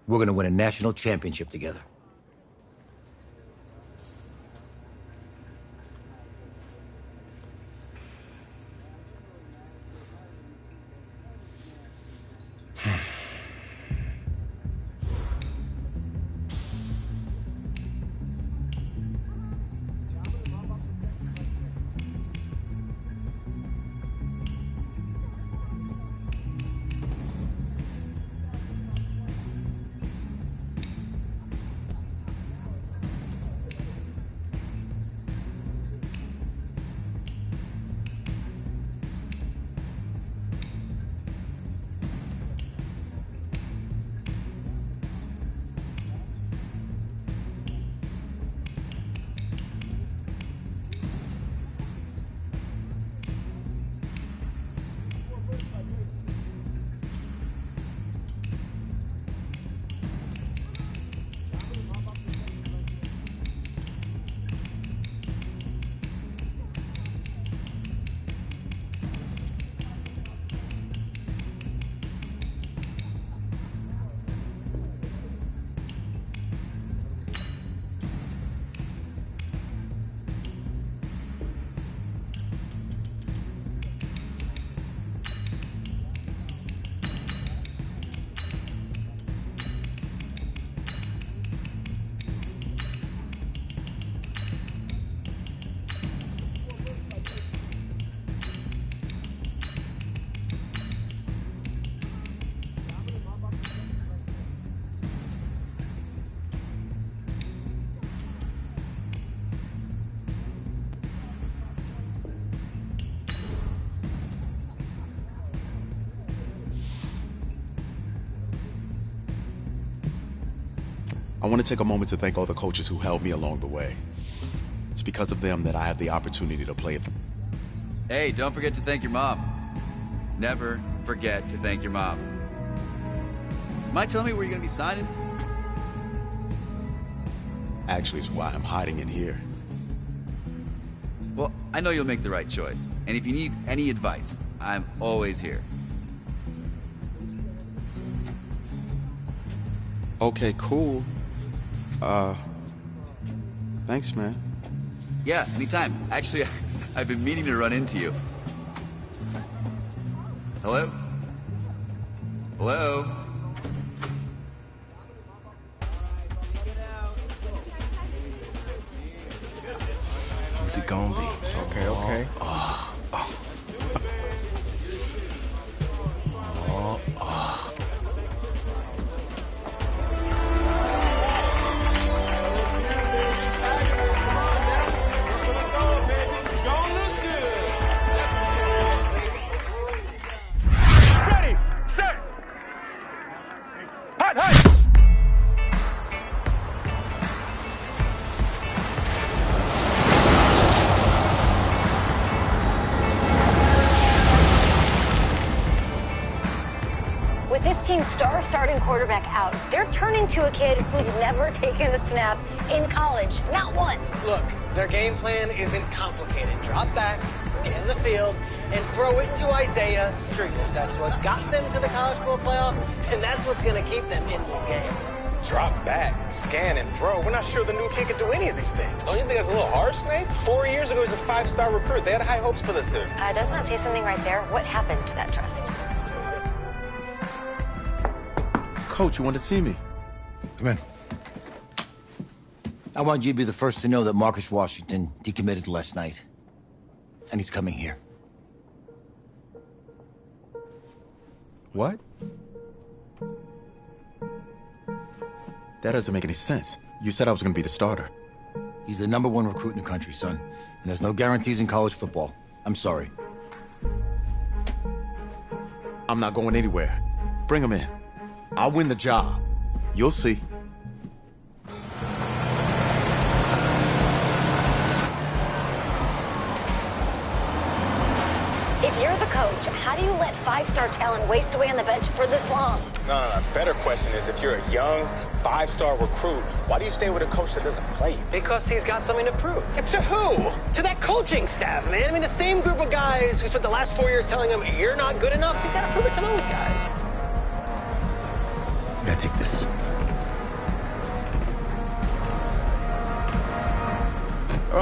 We're gonna win a national championship together. I want to take a moment to thank all the coaches who held me along the way. It's because of them that I have the opportunity to play. Hey, don't forget to thank your mom. Never forget to thank your mom. Might tell me where you're gonna be signing? Actually, it's why I'm hiding in here. Well, I know you'll make the right choice. And if you need any advice, I'm always here. Okay, cool. Thanks, man. Yeah, anytime. Actually, I've been meaning to run into you. Hello? Hello? Who's it gonna be? Okay, okay. Ready, set, hot, hot. With this team's star starting quarterback out, they're turning to a kid who's never taken a snap in college. Not one. Look, their game plan isn't complicated. Drop back, scan the field, and throw it to Isaiah Street. That's what got them to the college football playoff, and that's what's going to keep them in this game. Drop back, scan, and throw. We're not sure the new kid can do any of these things. Don't you think that's a little harsh, Snake? 4 years ago, he was a 5-star recruit. They had high hopes for this dude. Doesn't that say something right there? What happened to that trust? Coach, you want to see me? Come in. I want you to be the first to know that Marcus Washington decommitted last night. And he's coming here. What? That doesn't make any sense. You said I was going to be the starter. He's the #1 recruit in the country, son. And there's no guarantees in college football. I'm sorry. I'm not going anywhere. Bring him in. I'll win the job. You'll see. If you're the coach, how do you let 5-star talent waste away on the bench for this long? No. Better question is, if you're a young 5-star recruit, why do you stay with a coach that doesn't play you? Because he's got something to prove. To who? To that coaching staff, man. I mean, the same group of guys who spent the last 4 years telling him, you're not good enough, he's got to prove it to those guys. Yeah, take this.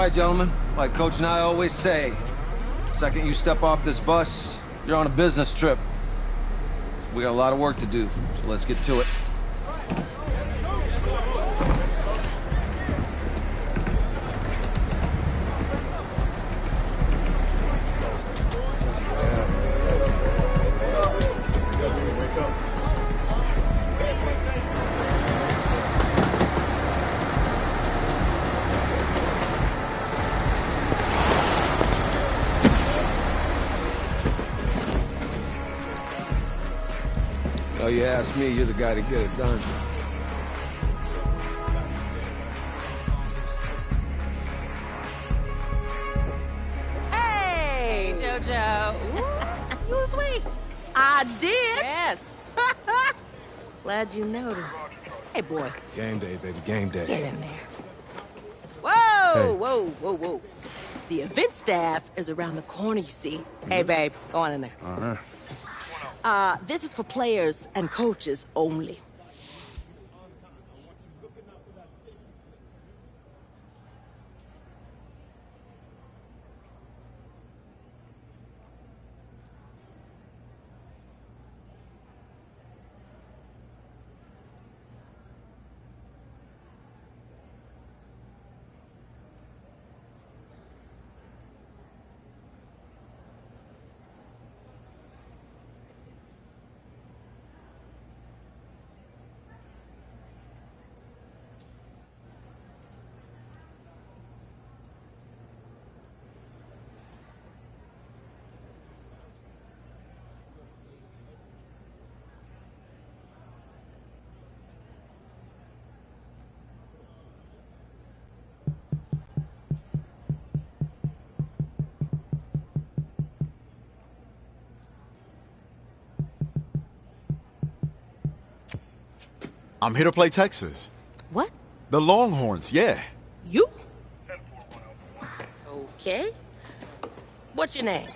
right, gentlemen. Like Coach and I always say, second you step off this bus, you're on a business trip. We got a lot of work to do, so let's get to it. Oh, you ask me, you're the guy to get it done. Hey, JoJo. You was sweet. I did. Yes. Glad you noticed. Hey, boy. Game day, baby, game day. Get in there. Whoa, whoa, whoa, whoa. The event staff is around the corner, you see. Hey, babe, go on in there. Uh-huh. This is for players and coaches only. I'm here to play Texas. What? The Longhorns, yeah. You? Okay. What's your name?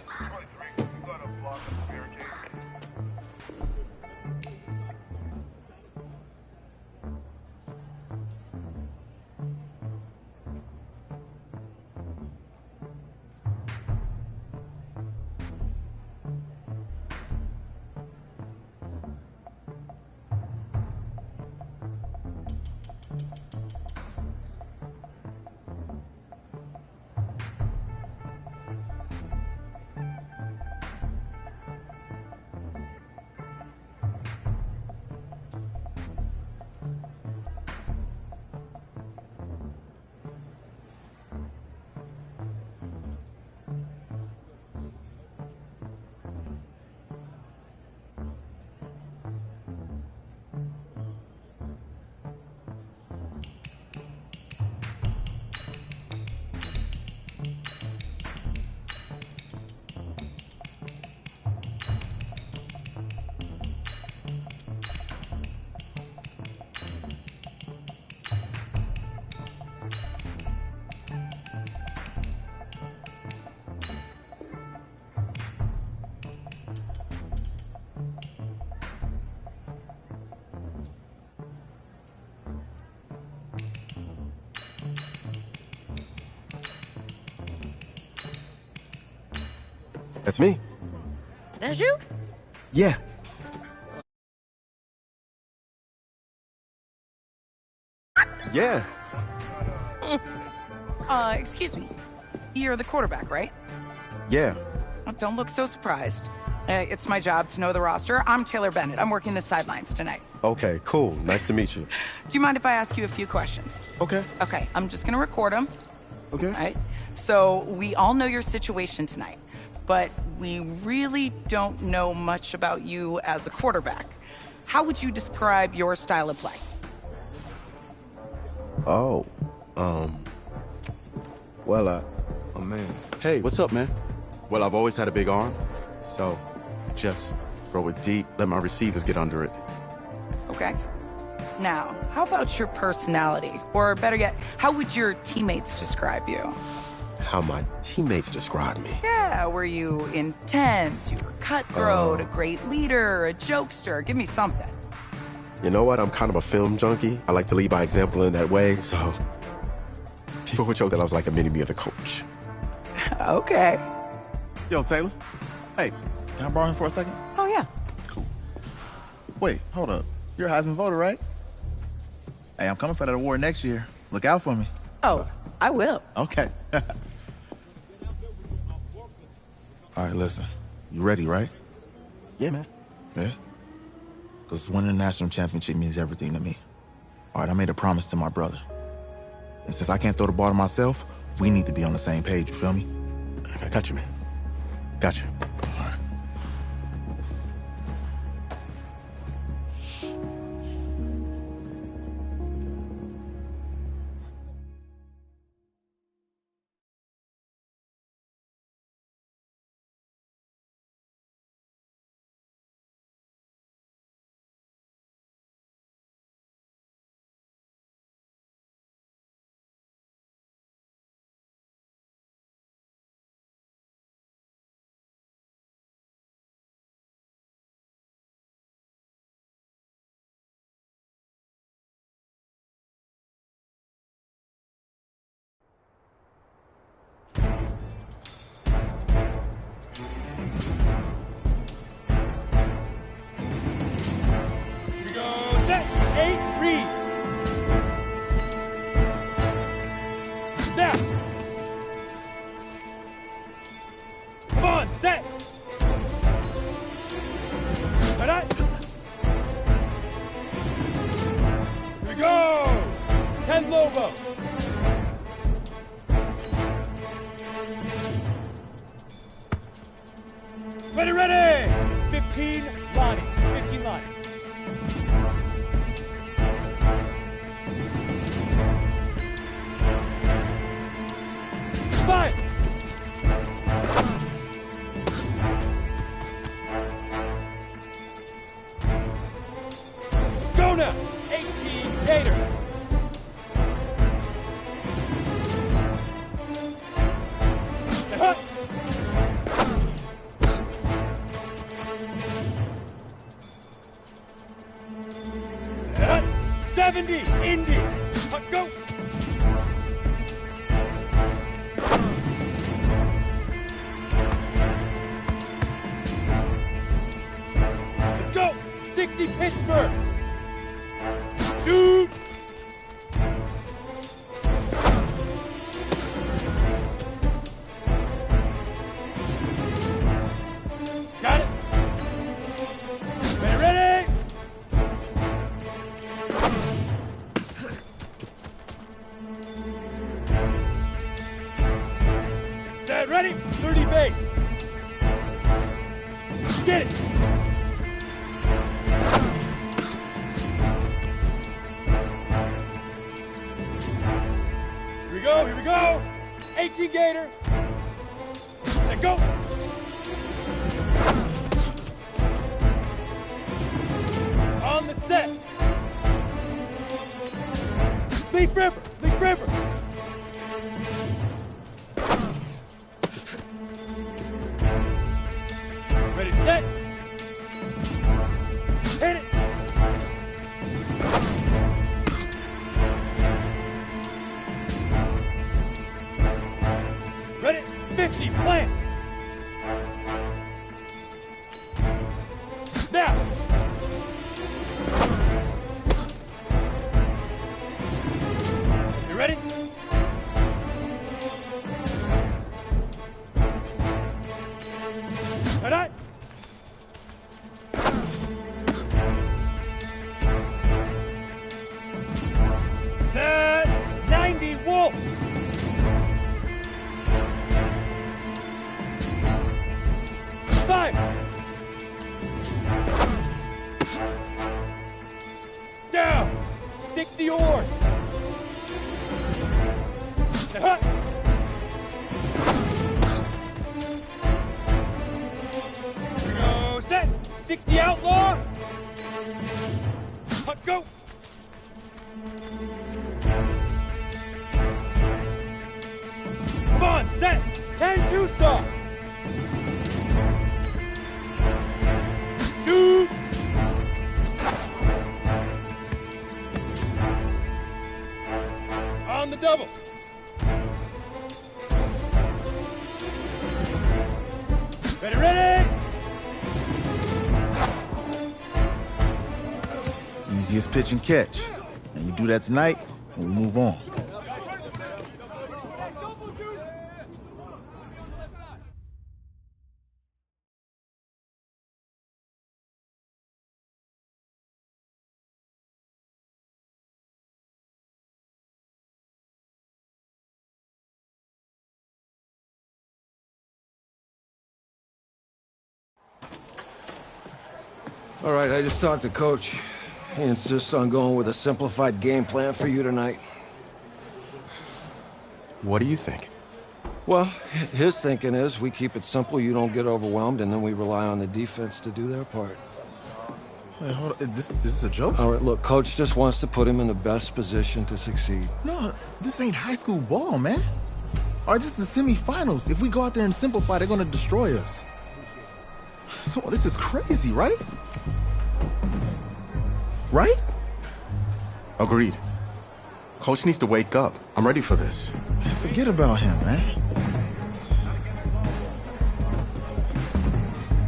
That's me. That's you? Yeah. Yeah. Excuse me. You're the quarterback, right? Yeah. Don't look so surprised. It's my job to know the roster. I'm Taylor Bennett. I'm working the sidelines tonight. Okay, cool. Nice to meet you. Do you mind if I ask you a few questions? Okay. Okay, I'm just gonna record them. Okay. All right? So we all know your situation tonight, but we really don't know much about you as a quarterback. How would you describe your style of play? Oh, well, oh man. Hey, what's up, man? Well, I've always had a big arm, so just throw it deep, let my receivers get under it. Okay. Now, how about your personality? Or better yet, how would your teammates describe you? How my teammates describe me. Yeah, were you intense? You were cutthroat, a great leader, a jokester? Give me something. You know what? I'm kind of a film junkie. I like to lead by example in that way, so People would joke that I was like a mini-me of the coach. Okay. Yo, Taylor. Hey, can I borrow him for a second? Oh, yeah. Cool. Wait, hold up. You're a Heisman voter, right? Hey, I'm coming for that award next year. Look out for me. Oh, I will. Okay. All right, listen. You ready, right? Yeah, man. Yeah? Because winning the national championship means everything to me. All right, I made a promise to my brother. And since I can't throw the ball to myself, we need to be on the same page, you feel me? I got you, man. Got you. All right. Ready! 15 Lonnie. 15 Lonnie. Five! Let's go now! 18 Gator. Hut! 70, Indy. Go. Let's go. 60, Pittsburgh. Shoot. Got it. Ready? Set, ready? 30 base. Get it. Here we go. 18 Gator. Set, go. On the set. Leaf River. Leaf River. Ready, set. Hit it. Ready, 50, plant. Now. You ready? All right. Set 90 Wolf. Five. Down. 60 Orange. Hut. Here we go. Set. 60 Outlaw. Hut, go. Come on, set. 10 Tucson. Shoot. On the double. Ready, ready! Easiest pitch and catch. And you do that tonight, and we move on. All right, I just talked to Coach. He insists on going with a simplified game plan for you tonight. What do you think? Well, his thinking is we keep it simple, you don't get overwhelmed, and then we rely on the defense to do their part. Wait, hold on. This is a joke? All right, look, Coach just wants to put him in the best position to succeed. No, this ain't high school ball, man. All right, this is the semifinals. If we go out there and simplify, they're going to destroy us. Come on, this is crazy, right? Right? Agreed. Coach needs to wake up. I'm ready for this. Forget about him, man.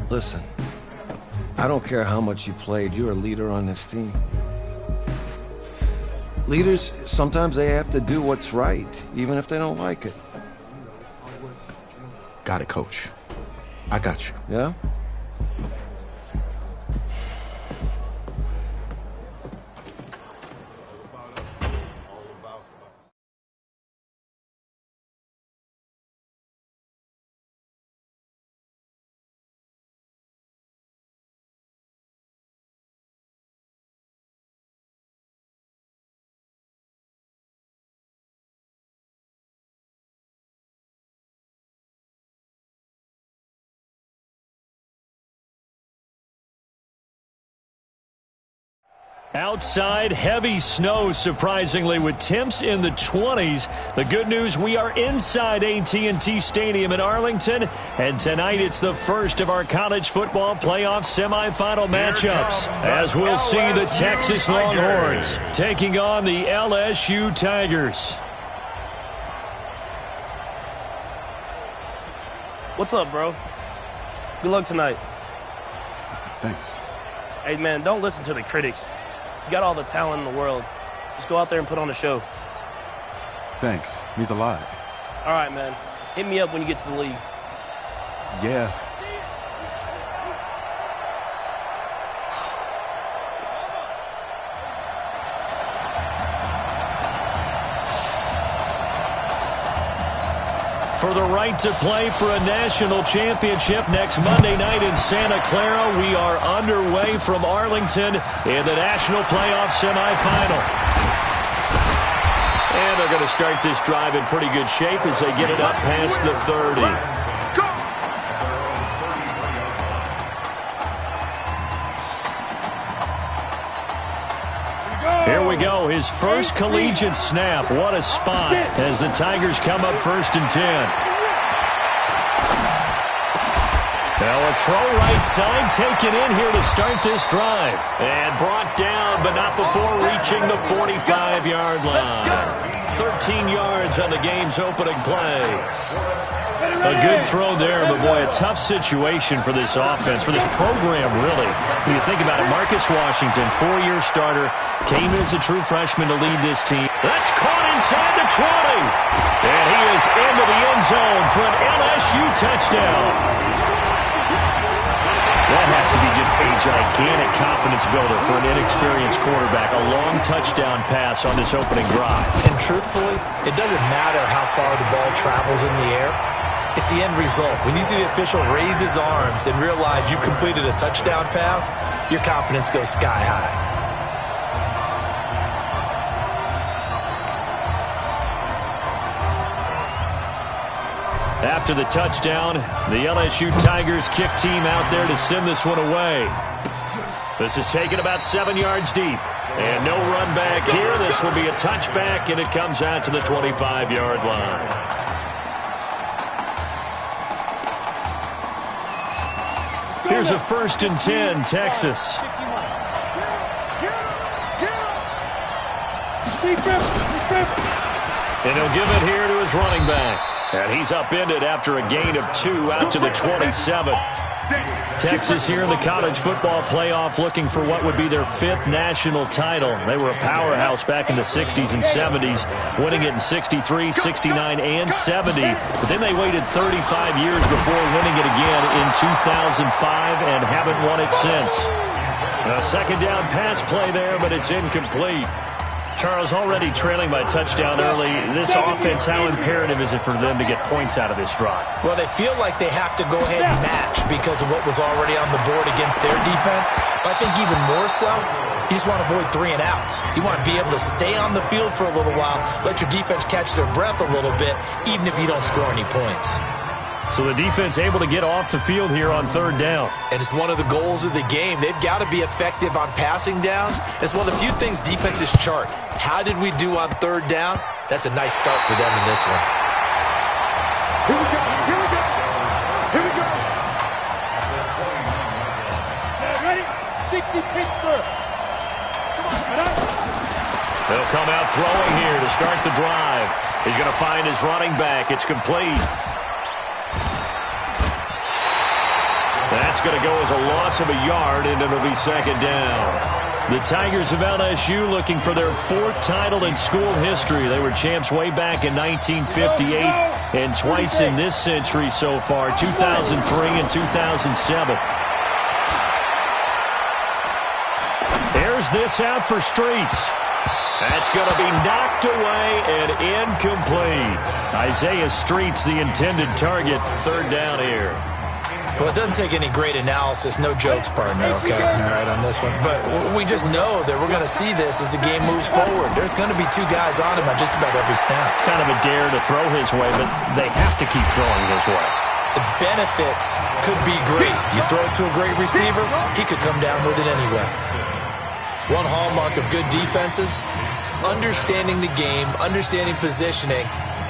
Listen, I don't care how much you played, you're a leader on this team. Leaders, sometimes they have to do what's right, even if they don't like it. Got it, Coach. I got you. Yeah? Outside, heavy snow, surprisingly, with temps in the 20s. The good news, we are inside AT&T Stadium in Arlington, and tonight it's the first of our college football playoff semifinal matchups, as we'll see the Texas Longhorns taking on the LSU Tigers. What's up, bro? Good luck tonight. Thanks. Hey, man, don't listen to the critics. You got all the talent in the world. Just go out there and put on a show. Thanks. Means a lot. All right, man. Hit me up when you get to the league. Yeah. For the right to play for a national championship next Monday night in Santa Clara, we are underway from Arlington in the national playoff semifinal. And they're going to start this drive in pretty good shape as they get it up past the 30. Here we go, his first collegiate snap. What a spot as the Tigers come up 1st and 10. Now a throw right side taken in here to start this drive. And brought down, but not before reaching the 45-yard line. 13 yards on the game's opening play. A good throw there, but boy, a tough situation for this offense, for this program, really. When you think about it, Marcus Washington, 4-year starter, came in as a true freshman to lead this team. That's caught inside the 20. And he is into the end zone for an LSU touchdown. That has to be just a gigantic confidence builder for an inexperienced quarterback. A long touchdown pass on this opening drive. And truthfully, it doesn't matter how far the ball travels in the air. It's the end result. When you see the official raise his arms and realize you've completed a touchdown pass, your confidence goes sky high. After the touchdown, the LSU Tigers kick team out there to send this one away. This is taken about 7 yards deep. And no run back here. This will be a touchback, and it comes out to the 25-yard line. Here's a 1st and 10, Texas. And he'll give it here to his running back. And he's upended after a gain of 2 out to the 27. Texas here in the college football playoff looking for what would be their 5th national title. They were a powerhouse back in the 60s and 70s, winning it in 63, 69, and 70. But then they waited 35 years before winning it again in 2005 and haven't won it since. A second down pass play there, but it's incomplete. Charles, already trailing by touchdown early. This offense, how imperative is it for them to get points out of this drive? Well, they feel like they have to go ahead and match because of what was already on the board against their defense. But I think even more so, you just want to avoid 3 and outs. You want to be able to stay on the field for a little while, let your defense catch their breath a little bit, even if you don't score any points. So the defense able to get off the field here on 3rd down. And it's one of the goals of the game. They've got to be effective on passing downs. It's one of the few things defenses chart. How did we do on 3rd down? That's a nice start for them in this one. Here we go. Here we go. Here we go. Ready? 60 Pittsburgh. Come on. They'll come out throwing here to start the drive. He's going to find his running back. It's complete. That's going to go as a loss of a yard, and it'll be 2nd down. The Tigers of LSU looking for their 4th title in school history. They were champs way back in 1958 and twice in this century so far, 2003 and 2007. There's this out for Streets. That's going to be knocked away and incomplete. Isaiah Streets, the intended target, 3rd down here. Well, it doesn't take any great analysis. No jokes, partner, okay? All right, on this one. But we just know that we're going to see this as the game moves forward. There's going to be 2 guys on him on just about every snap. It's kind of a dare to throw his way, but they have to keep throwing his way. The benefits could be great. You throw it to a great receiver, he could come down with it anyway. One hallmark of good defenses is understanding the game, understanding positioning,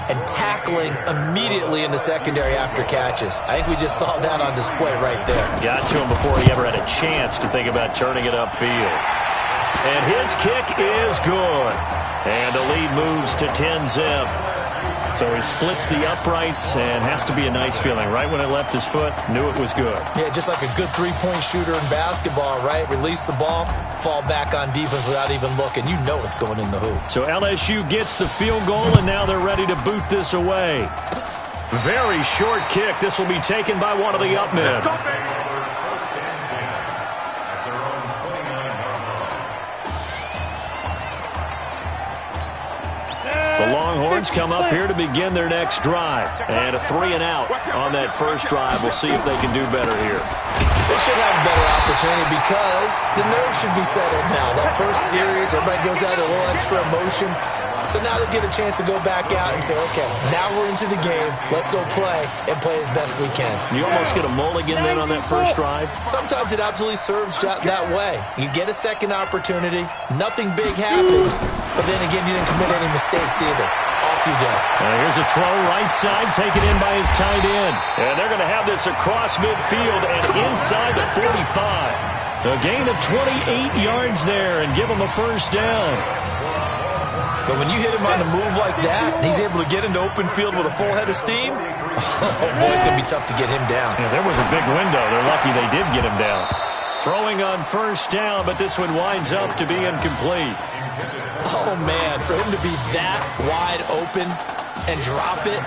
and tackling immediately in the secondary after catches. I think we just saw that on display right there. Got to him before he ever had a chance to think about turning it upfield. And his kick is good. And the lead moves to 10-zip. So he splits the uprights and has to be a nice feeling. Right when it left his foot, knew it was good. Yeah, just like a good 3-point shooter in basketball, right? Release the ball, fall back on defense without even looking. You know it's going in the hoop. So LSU gets the field goal, and now they're ready to boot this away. Very short kick. This will be taken by one of the up men. The Longhorns come up here to begin their next drive. And a 3 and out on that first drive. We'll see if they can do better here. They should have a better opportunity because the nerves should be settled now. That first series, everybody goes out a little extra emotion. So now they get a chance to go back out and say, okay, now we're into the game. Let's go play and play as best we can. You almost get a mulligan then on that first drive? Sometimes it absolutely serves that way. You get a second opportunity. Nothing big happened. But then again, you didn't commit any mistakes either. Off you go. Here's a throw right side, taken in by his tight end. And they're going to have this across midfield and inside the 45. A gain of 28 yards there and give him a first down. But when you hit him on the move like that, and he's able to get into open field with a full head of steam, oh boy, it's going to be tough to get him down. Yeah, there was a big window. They're lucky they did get him down. Throwing on first down, but this one winds up to be incomplete. Oh, man, for him to be that wide open and drop it.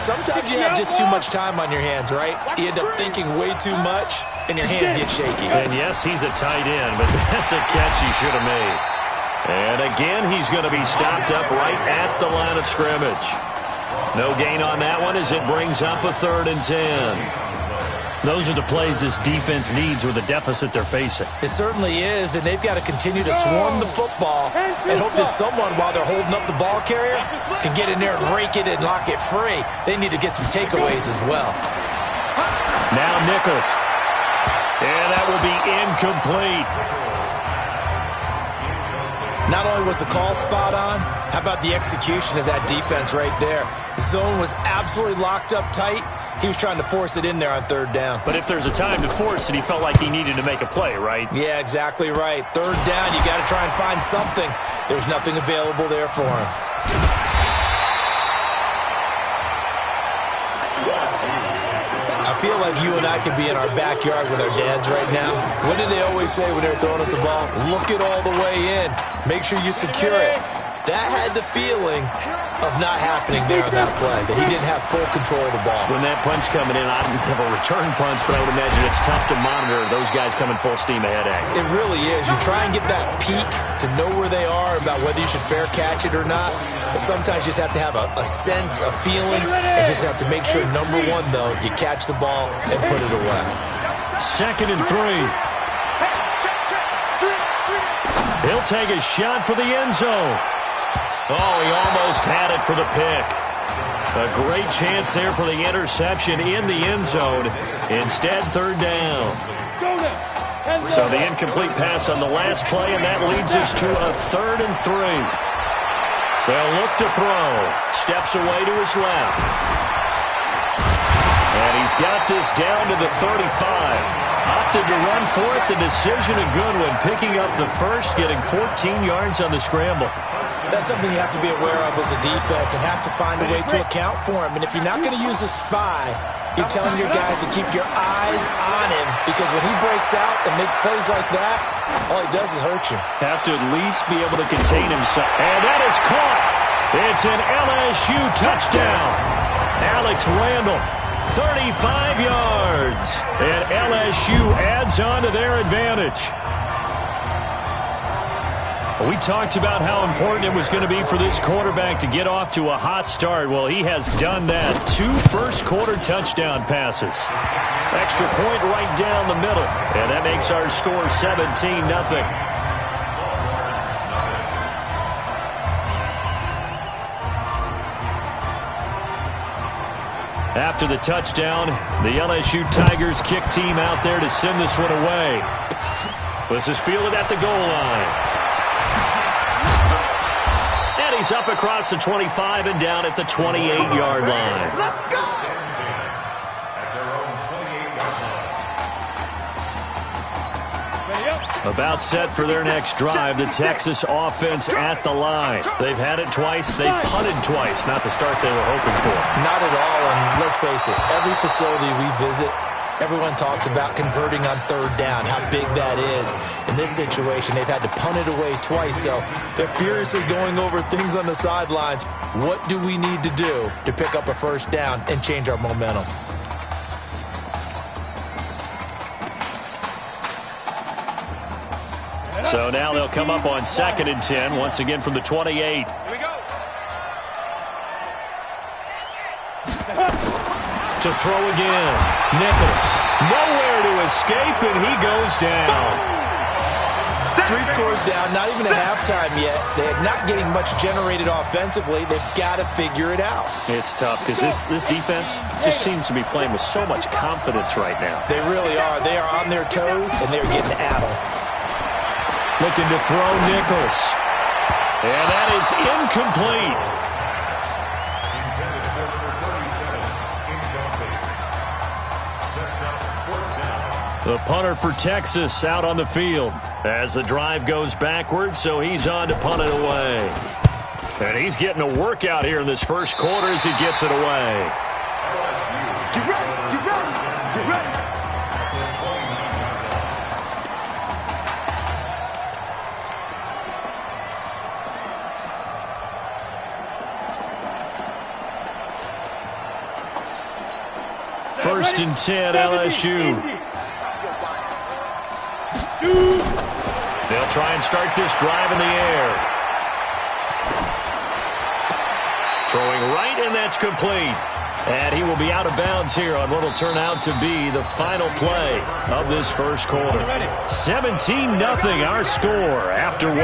Sometimes you have just too much time on your hands, right? You end up thinking way too much, and your hands get shaky. And yes, he's a tight end, but that's a catch he should have made. And again, he's going to be stopped up right at the line of scrimmage. No gain on that one as it brings up a 3rd and 10. Those are the plays this defense needs with the deficit they're facing. It certainly is, and they've got to continue to swarm the football and hope that someone, while they're holding up the ball carrier, can get in there and rake it and knock it free. They need to get some takeaways as well. Now Nichols. And that will be incomplete. Not only was the call spot on, how about the execution of that defense right there? The zone was absolutely locked up tight. He was trying to force it in there on 3rd down. But if there's a time to force it, he felt like he needed to make a play, right? Yeah, exactly right. 3rd down, you got to try and find something. There's nothing available there for him. feel like you and I could be in our backyard with our dads right now. What did they always say when they were throwing us the ball? Look it all the way in. Make sure you secure it. That had the feeling of not happening there on that play, that he didn't have full control of the ball. When that punch coming in, I don't have a return punch, but I would imagine it's tough to monitor those guys coming full steam ahead at you. It really is. You try and get that peek to know where they are about whether you should fair catch it or not, but sometimes you just have to have a sense, a feeling, and just have to make sure, number one, though, you catch the ball and put it away. 2nd and 3. He'll take a shot for the end zone. Oh, he almost had it for the pick. A great chance there for the interception in the end zone. Instead, 3rd down. So the incomplete pass on the last play, and that leads us to a 3rd and 3. They'll look to throw. Steps away to his left. And he's got this down to the 35. Opted to run for it. The decision a good one. Picking up the first, getting 14 yards on the scramble. That's something you have to be aware of as a defense and have to find a way to account for him. And if you're not going to use a spy, you're telling your guys to keep your eyes on him, because when he breaks out and makes plays like that, all he does is hurt you. Have to at least be able to contain himself. And that is caught. It's an LSU touchdown. Alex Randall, 35 yards. And LSU adds on to their advantage. We talked about how important it was going to be for this quarterback to get off to a hot start. Well, he has done that. 2 first-quarter touchdown passes. Extra point right down the middle. And that makes our score 17-0. After the touchdown, the LSU Tigers kick team out there to send this one away. This is fielded at the goal line. And he's up across the 25 and down at the 28-yard line. Let's go! About set for their next drive, the Texas offense at the line. They've had it twice. They've punted twice. Not the start they were hoping for. Not at all, and let's face it, every facility we visit, everyone talks about converting on 3rd down, how big that is. In this situation, they've had to punt it away twice, so they're furiously going over things on the sidelines. What do we need to do to pick up a 1st down and change our momentum? So now they'll come up on 2nd and 10, once again from the 28. Here we go. To throw again. Nichols. Nowhere to escape, and he goes down. 3 scores down, not even at halftime yet. They're not getting much generated offensively. They've got to figure it out. It's tough because this defense just seems to be playing with so much confidence right now. They really are. They are on their toes, and they're getting at them. Looking to throw Nichols. And that is incomplete. The punter for Texas out on the field as the drive goes backwards, so he's on to punt it away. And he's getting a workout here in this first quarter as he gets it away. Get ready, get ready, get ready. First and 10, LSU. They'll try and start this drive in the air. Throwing right, and that's complete. And he will be out of bounds here on what will turn out to be the final play of this first quarter. 17-0 our score after 1.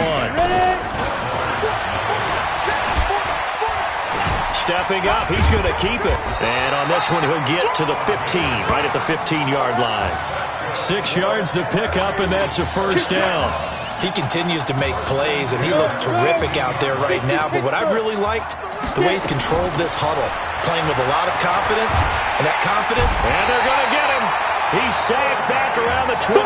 Stepping up, he's going to keep it. And on this one, he'll get to the 15, right at the 15-yard line. 6 yards the pickup, and that's a first down. He continues to make plays, and he looks terrific out there right now. But what I really liked, the way he's controlled this huddle, playing with a lot of confidence, and that confidence. And they're going to get him. He's sacked back around the 28.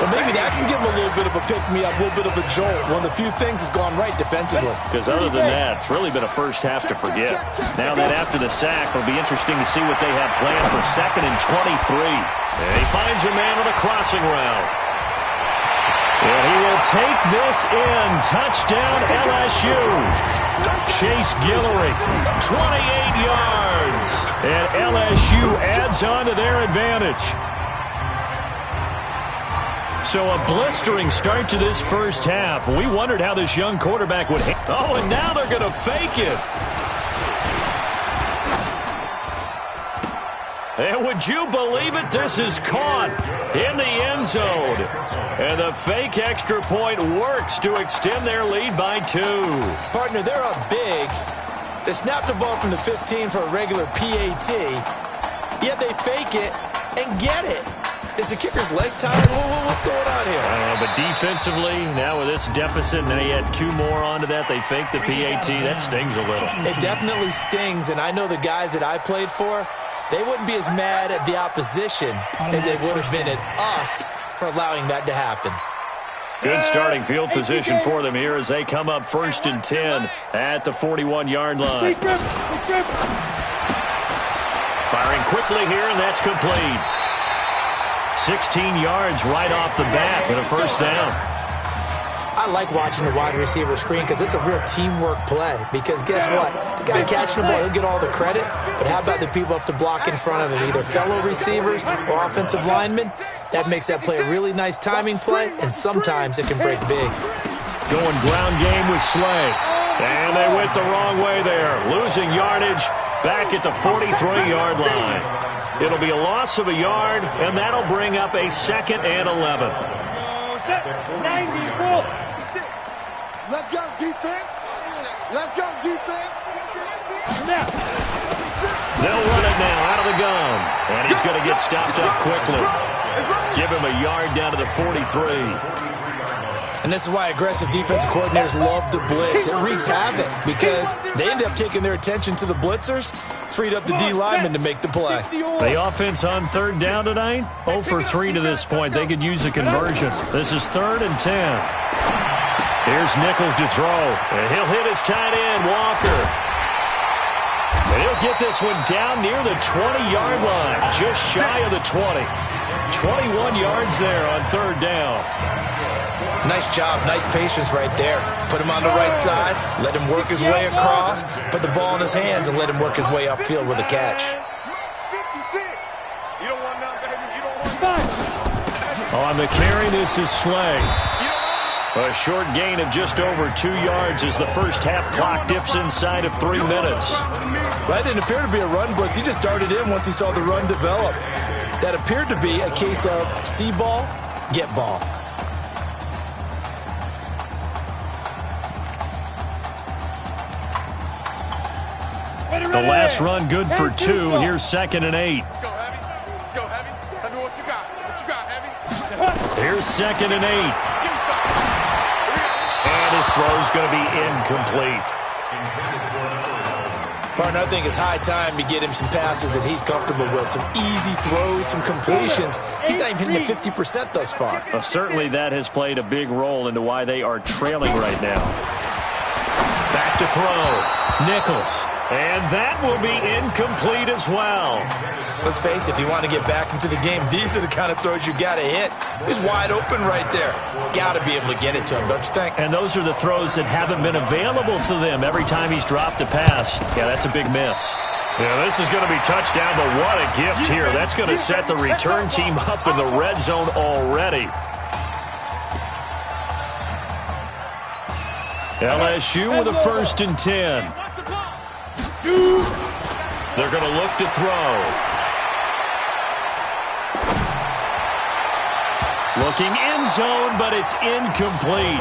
Well, maybe that can give him a little bit of a pick-me-up, a little bit of a jolt. One of the few things has gone right defensively. Because other than that, it's really been a first half to forget. Now that after the sack, it'll be interesting to see what they have planned for 2nd and 23. And he finds a man on the crossing route. And he will take this in. Touchdown, LSU. Chase Guillory, 28 yards. And LSU adds on to their advantage. So a blistering start to this first half. We wondered how this young quarterback would hit. Oh, and now they're going to fake it. And would you believe it? This is caught in the end zone. And the fake extra point works to extend their lead by 2. Partner, they're up big. They snapped the ball from the 15 for a regular PAT, yet they fake it and get it. Is the kicker's leg tired? What's going on here? I don't know, but defensively, now with this deficit, and they add 2 more onto that, they fake the PAT. That stings a little. It definitely stings, and I know the guys that I played for, they wouldn't be as mad at the opposition as they would have been at us for allowing that to happen. Good starting field position for them here as they come up 1st and 10 at the 41-yard line. Firing quickly here, and that's complete. 16 yards right off the bat and a first down. I like watching the wide receiver screen because it's a real teamwork play. Because guess what? The guy catching the ball, he'll get all the credit. But how about the people up to block in front of him, either fellow receivers or offensive linemen? That makes that play a really nice timing play, and sometimes it can break big. Going ground game with Slay. And they went the wrong way there. Losing yardage back at the 43-yard line. It'll be a loss of a yard, and that'll bring up a 2nd and 11. 94. Let's go, defense. Let's go, defense. Now. They'll run it now out of the gun. And he's going to get stopped up quickly. Give him a yard down to the 43. And this is why aggressive defensive coordinators love to blitz. It wreaks havoc because they end up taking their attention to the blitzers, freed up the D lineman to make the play. The offense on 3rd down tonight, 0 for 3 to this point. They could use a conversion. This is 3rd and 10. Here's Nichols to throw, and he'll hit his tight end, Walker. And he'll get this one down near the 20-yard line, just shy of the 20. 21 yards there on 3rd down. Nice job, nice patience right there. Put him on the right side, let him work his way across, put the ball in his hands, and let him work his way upfield with a catch. On the carry, this is Slay. A short gain of just over 2 yards as the first half clock dips inside of 3 minutes. That didn't appear to be a run blitz. He just darted in once he saw the run develop. That appeared to be a case of see ball, get ball. The last run good for 2. Here's 2nd and 8. Let's go, Heavy. Let's go, Heavy. Tell me what you got. What you got, Heavy? Here's 2nd and 8. Give me something. And his throw's going to be incomplete. Martin, I think it's high time to get him some passes that he's comfortable with. Some easy throws, some completions. He's not even hitting the 50% thus far. Certainly that has played a big role into why they are trailing right now. Back to throw. Nichols. And that will be incomplete as well. Let's face it, if you want to get back into the game, these are the kind of throws you got to hit. He's wide open right there. Got to be able to get it to him, don't you think? And those are the throws that haven't been available to them every time he's dropped a pass. Yeah, that's a big miss. Yeah, this is going to be touchdown, but what a gift here. That's going to set the return team up in the red zone already. LSU with a 1st and 10. They're going to look to throw. Looking end zone, but it's incomplete.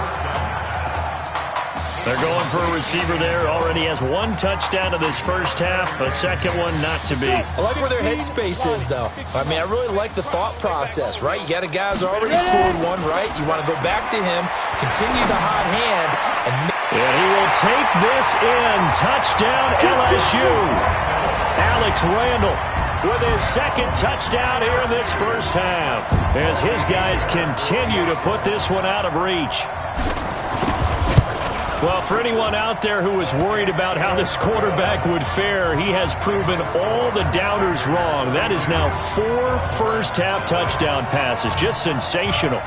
They're going for a receiver there. Already has 1 touchdown in this first half. A second one not to be. I like where their headspace is, though. I mean, I really like the thought process, right? You got a guy who's already scored 1, right? You want to go back to him, continue the hot hand, and he will take this in. Touchdown, LSU. Alex Randall with his second touchdown here in this first half, as his guys continue to put this one out of reach. Well, for anyone out there who was worried about how this quarterback would fare, he has proven all the doubters wrong. That is now 4 first-half touchdown passes. Just sensational.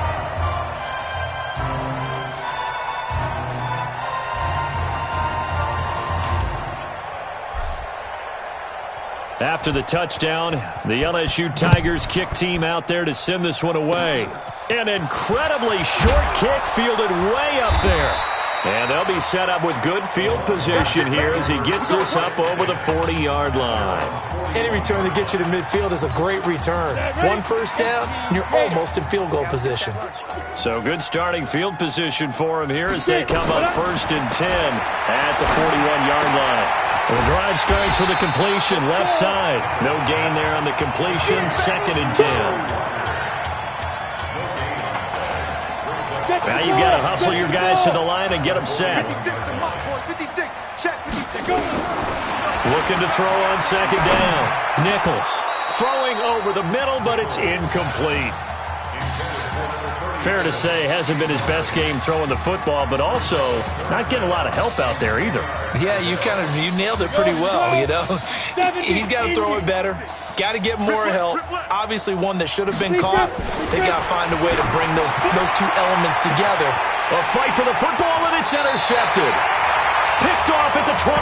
After the touchdown, the LSU Tigers kick team out there to send this one away. An incredibly short kick fielded way up there. And they'll be set up with good field position here as he gets this up over the 40-yard line. Any return that gets you to midfield is a great return. 1 first down, and you're almost in field goal position. So good starting field position for him here as they come up 1st and 10 at the 41-yard line. The drive starts with a completion left side. No gain there on the completion. 2nd and 10. Now you've got to hustle your guys to the line and get them set. Looking to throw on 2nd down. Nichols throwing over the middle, but it's incomplete. Fair to say, hasn't been his best game throwing the football, but also not getting a lot of help out there either. Yeah, you nailed it pretty well, you know. He's got to throw it better. Got to get more help. Obviously, one that should have been caught. They got to find a way to bring those two elements together. A fight for the football, and it's intercepted. Picked off at the 24.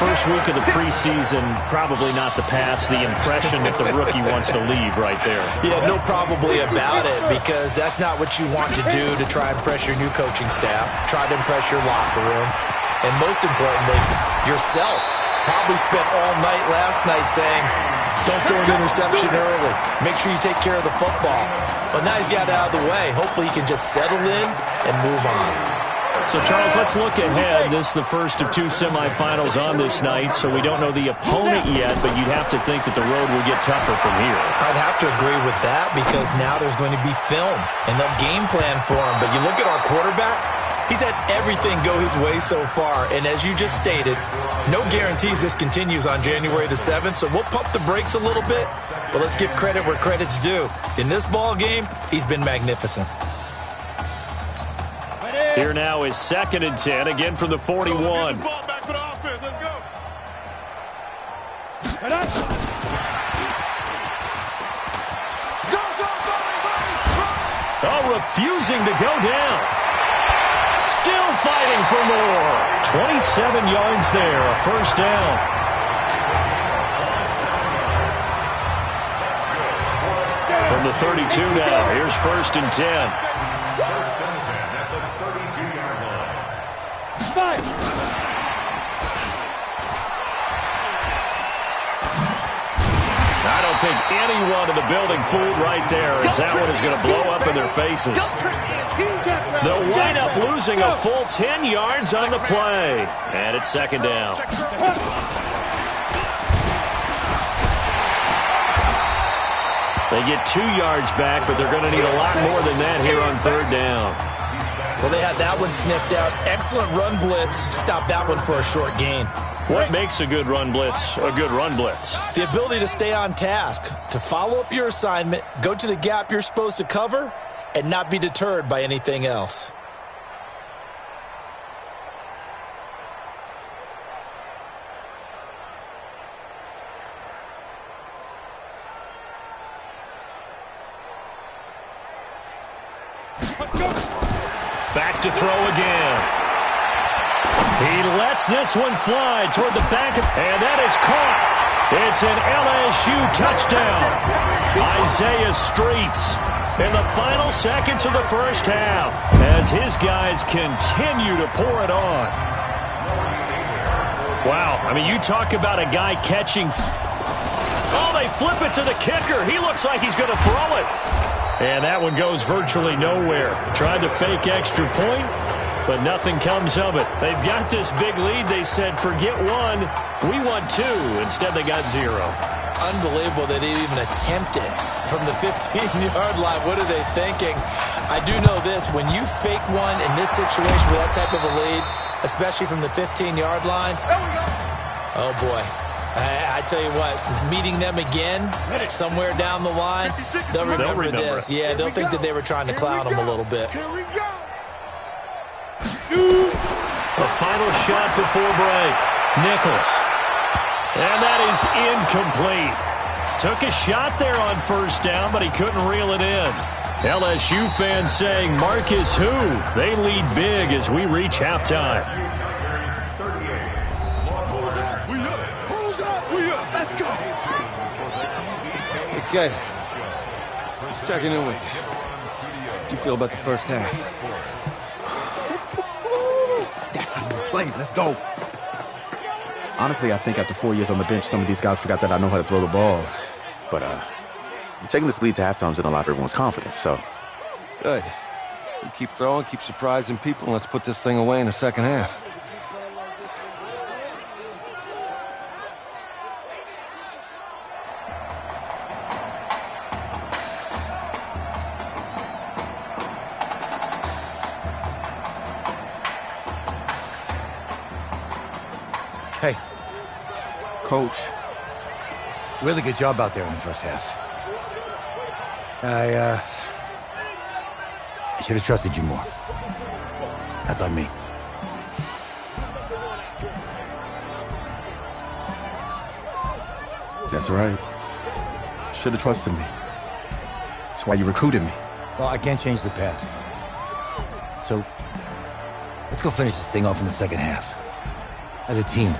First week of the preseason, probably not the pass. The impression that the rookie wants to leave right there. Yeah, no probably about it, because that's not what you want to do to try and press your new coaching staff. Try to impress your locker room. And most importantly, yourself. Probably spent all night last night saying, don't throw an interception early. Make sure you take care of the football. But now he's got it out of the way. Hopefully he can just settle in and move on. So, Charles, let's look ahead. This is the first of 2 semifinals on this night, so we don't know the opponent yet, but you'd have to think that the road will get tougher from here. I'd have to agree with that, because now there's going to be film, and they'll game plan for him. But you look at our quarterback, he's had everything go his way so far, and as you just stated, no guarantees this continues on January the 7th, so we'll pump the brakes a little bit, but let's give credit where credit's due. In this ball game, he's been magnificent. Here now is 2nd and 10, again from the 41. Oh, refusing to go down. Still fighting for more. 27 yards there, a first down. From the 32 now, here's 1st and 10. I don't think anyone in the building fooled right there, as that one is going to blow up in their faces. They'll wind up losing a full 10 yards on the play. And it's 2nd down. They get 2 yards back, but they're going to need a lot more than that here on 3rd down. Well, they had that one sniffed out. Excellent run blitz. Stopped that one for a short gain. What makes a good run blitz a good run blitz? The ability to stay on task, to follow up your assignment, go to the gap you're supposed to cover, and not be deterred by anything else. Back to throw again. He lets this one fly toward the back, and that is caught. It's an LSU touchdown. Isaiah Streets in the final seconds of the first half as his guys continue to pour it on. Wow, I mean, you talk about a guy catching. Oh, they flip it to the kicker. He looks like he's going to throw it. And that one goes virtually nowhere. Tried to fake extra point, but nothing comes of it. They've got this big lead. They said, forget one, we want 2. Instead, they got 0. Unbelievable that they didn't even attempt it from the 15-yard line. What are they thinking? I do know this. When you fake one in this situation with that type of a lead, especially from the 15-yard line, oh, boy. I tell you what, meeting them again somewhere down the line, they'll remember this. Yeah, they'll think that they were trying to clown them a little bit. A final shot before break. Nichols. And that is incomplete. Took a shot there on first down, but he couldn't reel it in. LSU fans saying, Marcus who? They lead big as we reach halftime. Let's go. Okay. Just checking in with you. How do you feel about the first half? That's how you play. Let's go. Honestly, I think after 4 years on the bench, some of these guys forgot that I know how to throw the ball. But taking this lead to halftime is going to allow everyone's confidence, so. Good. You keep throwing, keep surprising people, and let's put this thing away in the second half. Hey, Coach. Really good job out there in the first half. I should have trusted you more. That's on me. That's right. Should have trusted me. That's why you recruited me. Well, I can't change the past. So, let's go finish this thing off in the second half. As a team.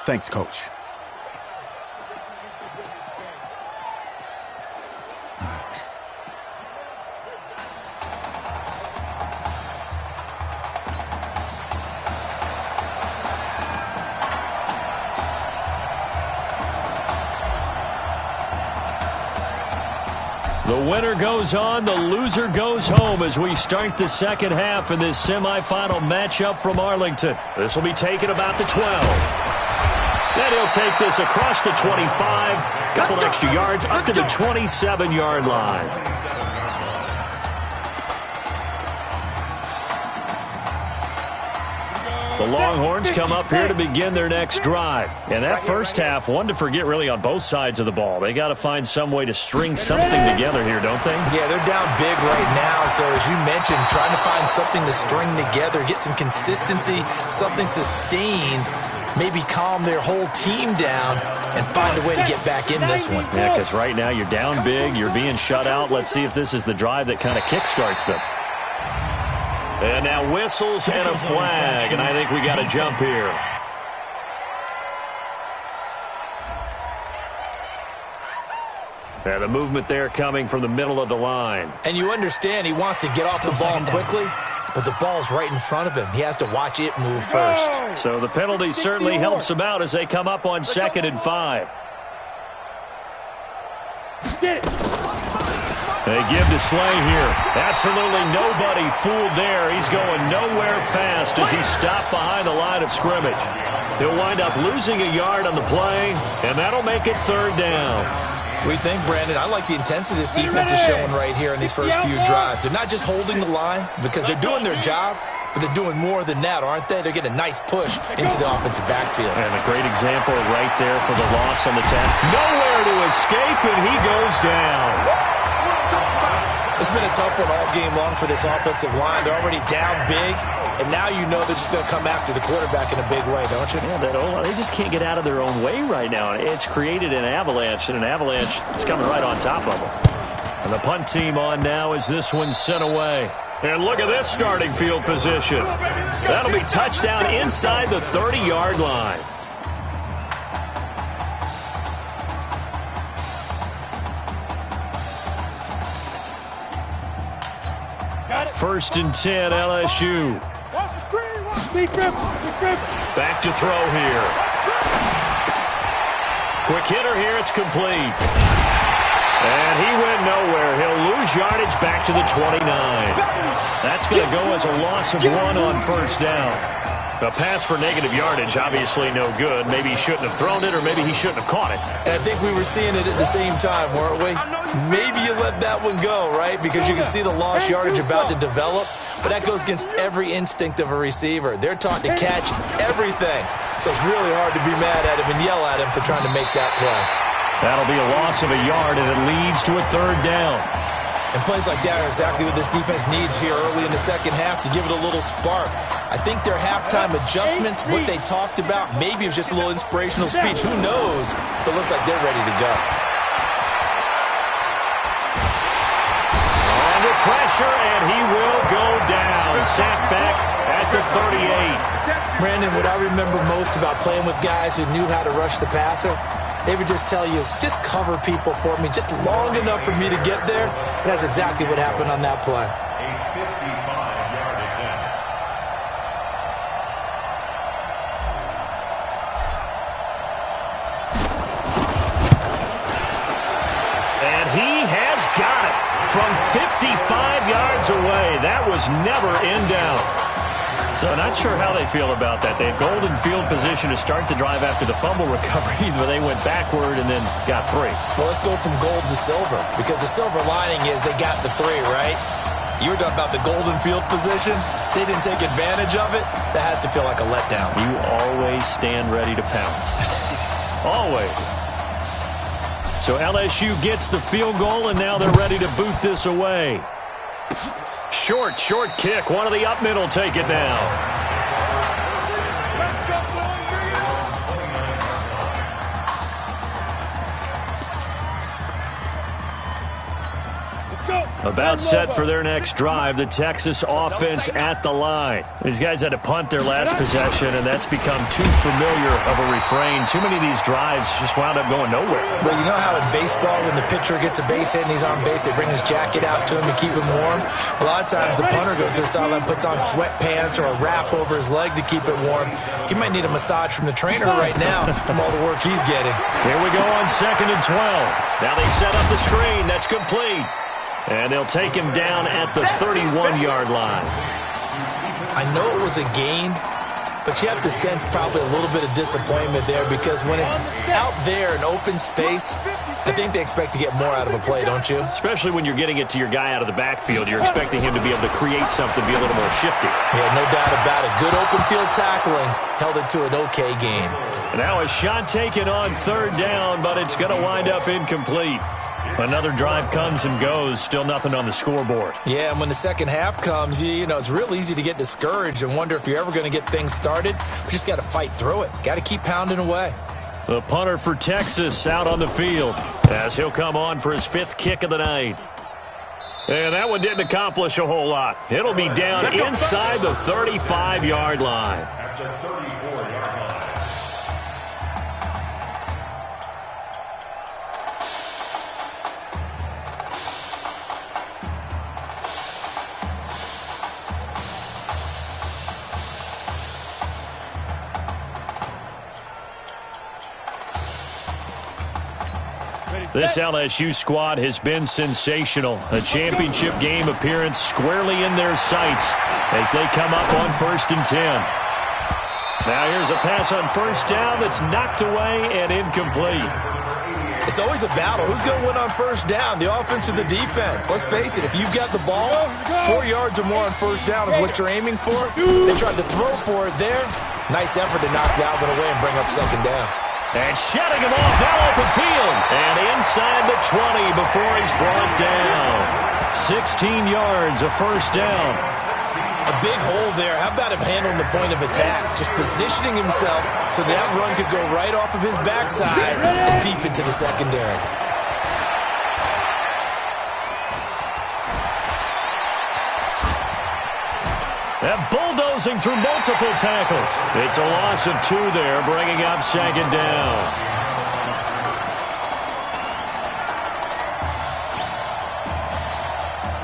Thanks, Coach. The winner goes on, the loser goes home as we start the second half in this semifinal matchup from Arlington. This will be taken about the 12. Then he'll take this across the 25, couple extra yards up to the 27-yard line. The Longhorns come up here to begin their next drive. And that first half, one to forget really on both sides of the ball. They got to find some way to string something together here, don't they? Yeah, they're down big right now. So as you mentioned, trying to find something to string together, get some consistency, something sustained, maybe calm their whole team down and find a way to get back in this one. Yeah, because right now you're down big, you're being shut out. Let's see if this is the drive that kind of kickstarts them. And now whistles and a flag, and I think we got to jump here. And the movement there coming from the middle of the line. And you understand he wants to get off the ball quickly, but the ball's right in front of him. He has to watch it move first. So the penalty certainly helps them out as they come up on 2nd and 5. Get it. They give to Slay here. Absolutely nobody fooled there. He's going nowhere fast as he's stopped behind the line of scrimmage. He'll wind up losing a yard on the play, and that'll make it 3rd down. We think, Brandon, I like the intensity this defense is showing right here in these first few drives. They're not just holding the line because they're doing their job, but they're doing more than that, aren't they? They're getting a nice push into the offensive backfield. And a great example right there for the loss on the 10. Nowhere to escape, and he goes down. It's been a tough one all game long for this offensive line. They're already down big, and now you know they're just going to come after the quarterback in a big way, don't you? Yeah, they just can't get out of their own way right now. It's created an avalanche, and an avalanche is coming right on top of them. And the punt team on now as this one's sent away. And look at this starting field position. That'll be touchdown inside the 30-yard line. First and 10, LSU. Back to throw here. Quick hitter here, it's complete. And he went nowhere. He'll lose yardage back to the 29. That's going to go as a loss of 1 on first down. A pass for negative yardage, obviously no good. Maybe he shouldn't have thrown it, or maybe he shouldn't have caught it. And I think we were seeing it at the same time, weren't we? Maybe you let that one go, right? Because you can see the lost yardage about to develop. But that goes against every instinct of a receiver. They're taught to catch everything. So it's really hard to be mad at him and yell at him for trying to make that play. That'll be a loss of a yard, and it leads to a 3rd down. And plays like that are exactly what this defense needs here early in the second half to give it a little spark. I think their halftime adjustments, what they talked about, maybe it was just a little inspirational speech. Who knows? But it looks like they're ready to go. Under pressure, and he will go down. Sacked back at the 38. Brandon, what I remember most about playing with guys who knew how to rush the passer, they would just tell you, just cover people for me, just long enough for me to get there. And that's exactly what happened on that play. A 55-yard attempt. And he has got it from 55 yards away. That was never in doubt. So not sure how they feel about that. They had golden field position to start the drive after the fumble recovery, but they went backward and then got 3. Well, let's go from gold to silver, because the silver lining is they got the 3, right? You were talking about the golden field position. They didn't take advantage of it. That has to feel like a letdown. You always stand ready to pounce. Always. So LSU gets the field goal, and now they're ready to boot this away. Short kick. One of the up mid will take it now. About set for their next drive, the Texas offense at the line. These guys had to punt their last possession, and that's become too familiar of a refrain. Too many of these drives just wound up going nowhere. Well, you know how in baseball, when the pitcher gets a base hit and he's on base, they bring his jacket out to him to keep him warm? A lot of times the punter goes to the sideline, puts on sweatpants or a wrap over his leg to keep it warm. He might need a massage from the trainer right now from all the work he's getting. Here we go on 2nd and 12. Now they set up the screen. That's complete. And they'll take him down at the 31-yard line. I know it was a gain, but you have to sense probably a little bit of disappointment there, because when it's out there in open space, I think they expect to get more out of a play, don't you? Especially when you're getting it to your guy out of the backfield. You're expecting him to be able to create something, be a little more shifty. Yeah, no doubt about it. Good open field tackling held it to an okay gain. Now a shot taken on 3rd down, but it's going to wind up incomplete. Another drive comes and goes, still nothing on the scoreboard. Yeah, and when the second half comes, you know, it's real easy to get discouraged and wonder if you're ever going to get things started. You just got to fight through it. Got to keep pounding away. The punter for Texas out on the field as he'll come on for his 5th kick of the night. And that one didn't accomplish a whole lot. It'll be down inside the 35-yard line. This LSU squad has been sensational. A championship game appearance squarely in their sights as they come up on 1st and 10. Now here's a pass on 1st down that's knocked away and incomplete. It's always a battle. Who's going to win on 1st down, the offense or the defense? Let's face it, if you've got the ball, 4 yards or more on 1st down is what you're aiming for. They tried to throw for it there. Nice effort to knock that one away and bring up 2nd down. And shutting him off, now open field. And inside the 20 before he's brought down. 16 yards, a 1st down. A big hole there. How about him handling the point of attack? Just positioning himself so that run could go right off of his backside and deep into the secondary. And bulldozing through multiple tackles. It's a loss of 2 there, bringing up 2nd down.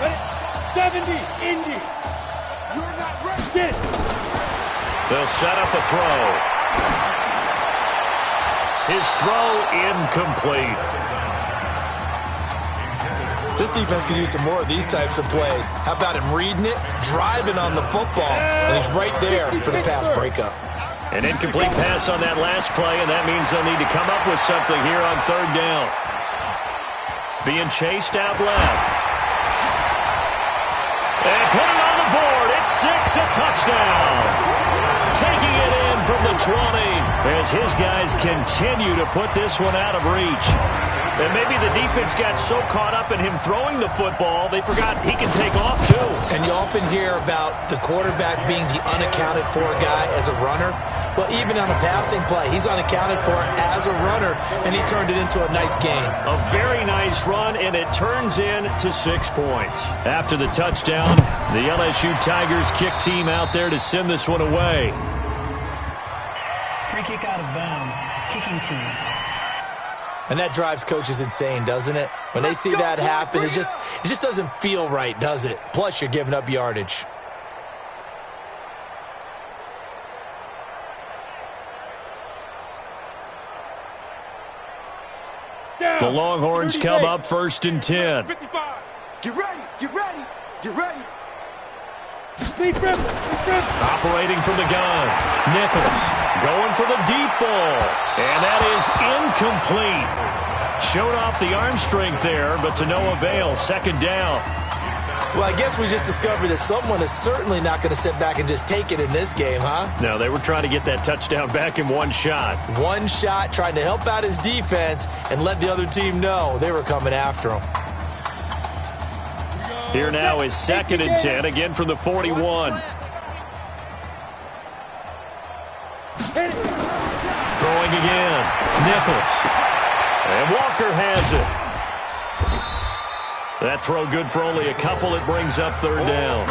Ready? 70, Indy. You're not ready. Get it. They'll set up a throw. His throw incomplete. This defense could use some more of these types of plays. How about him reading it, driving on the football, and he's right there for the pass breakup. An incomplete pass on that last play, and that means they'll need to come up with something here on 3rd down. Being chased out left. And put it on the board. It's 6, a touchdown. Taking it in from the 20 as his guys continue to put this one out of reach. And maybe the defense got so caught up in him throwing the football, they forgot he can take off too. And you often hear about the quarterback being the unaccounted for guy as a runner. Well, even on a passing play, he's unaccounted for as a runner, and he turned it into a nice gain. A very nice run, and it turns into 6 points. After the touchdown, the LSU Tigers kick team out there to send this one away. Free kick out of bounds, kicking team. And that drives coaches insane, doesn't it? When they see that happen, it just doesn't feel right, does it? Plus, you're giving up yardage. The Longhorns come up 1st and 10. 55. Get ready, get ready, get ready. Operating from the gun. Nichols going for the deep ball. And that is incomplete. Showed off the arm strength there, but to no avail. 2nd down. Well, I guess we just discovered that someone is certainly not going to sit back and just take it in this game, huh? No, they were trying to get that touchdown back in one shot. One shot, trying to help out his defense and let the other team know they were coming after him. Here now is 2nd and 10, again from the 41. Throwing again. Nichols. And Walker has it. That throw good for only a couple. It brings up 3rd down.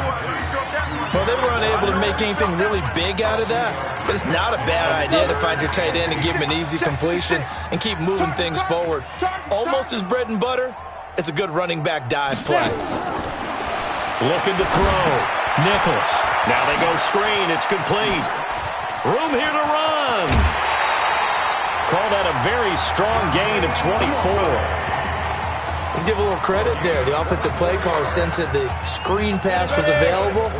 Well, they were unable to make anything really big out of that. But it's not a bad idea to find your tight end and give him an easy completion and keep moving things forward. Almost as bread and butter as a good running back dive play. Looking to throw. Nichols. Now they go screen. It's complete. Room here to run. Call that a very strong gain of 24. Let's give a little credit there. The offensive play caller sensed that the screen pass was available.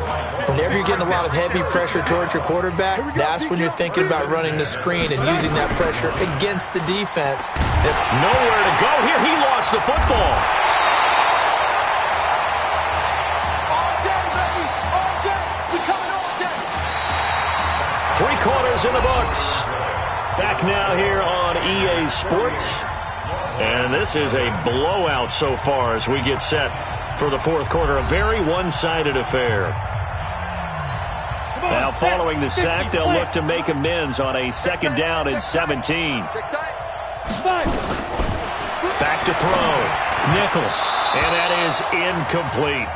Whenever you're getting a lot of heavy pressure towards your quarterback, that's when you're thinking about running the screen and using that pressure against the defense. Nowhere to go here. He lost the football. All day, baby. All day. We coming all day. 3 quarters in the books. Back now here on EA Sports. And this is a blowout so far as we get set for the 4th quarter. A very one-sided affair. Now following the sack, they'll look to make amends on a 2nd down and 17. Back to throw. Nichols. And that is incomplete.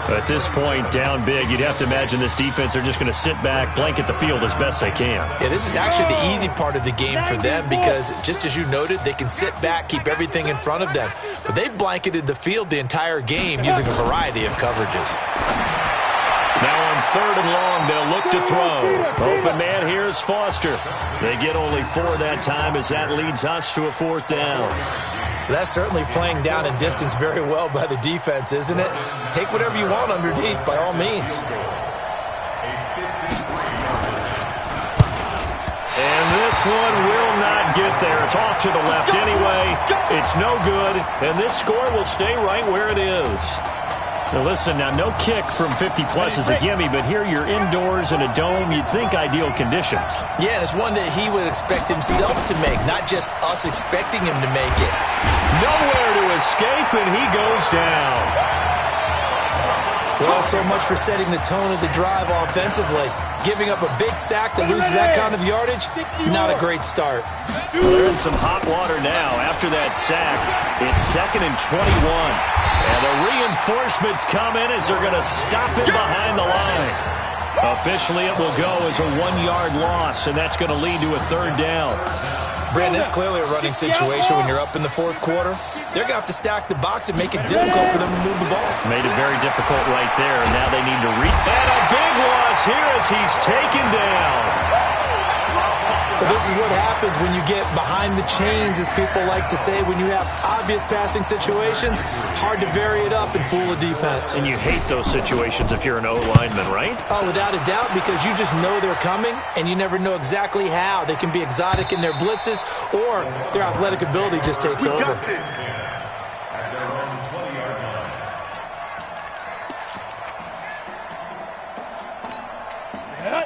At this point, down big, you'd have to imagine this defense are just going to sit back, blanket the field as best they can. Yeah, this is actually the easy part of the game for them because, just as you noted, they can sit back, keep everything in front of them. But they've blanketed the field the entire game using a variety of coverages. Now on 3rd and long, they'll look to throw. Open man here is Foster. They get only 4 that time as that leads us to a 4th down. That's certainly playing down and distance very well by the defense, isn't it? Take whatever you want underneath, by all means. And this one will not get there. It's off to the left anyway. It's no good, and this score will stay right where it is. Now listen, now no kick from 50-plus is a gimme, but here you're indoors in a dome. You'd think ideal conditions. Yeah, and it's one that he would expect himself to make, not just us expecting him to make it. Nowhere to escape, and he goes down. Well, so much for setting the tone of the drive offensively. Giving up a big sack that loses that kind of yardage, not a great start. Well, they're in some hot water now. After that sack, it's 2nd and 21. And the reinforcements come in as they're going to stop him behind the line. Officially, it will go as a 1-yard loss, and that's going to lead to a 3rd down. Brandon, it's clearly a running situation when you're up in the 4th quarter. They're going to have to stack the box and make it difficult for them to move the ball. Made it very difficult right there, and now they need to reach. And a big loss here as he's taken down. But this is what happens when you get behind the chains, as people like to say. When you have obvious passing situations, hard to vary it up and fool a defense. And you hate those situations if you're an O-lineman, right? Oh, without a doubt, because you just know they're coming, and you never know exactly how. They can be exotic in their blitzes, or their athletic ability just takes over.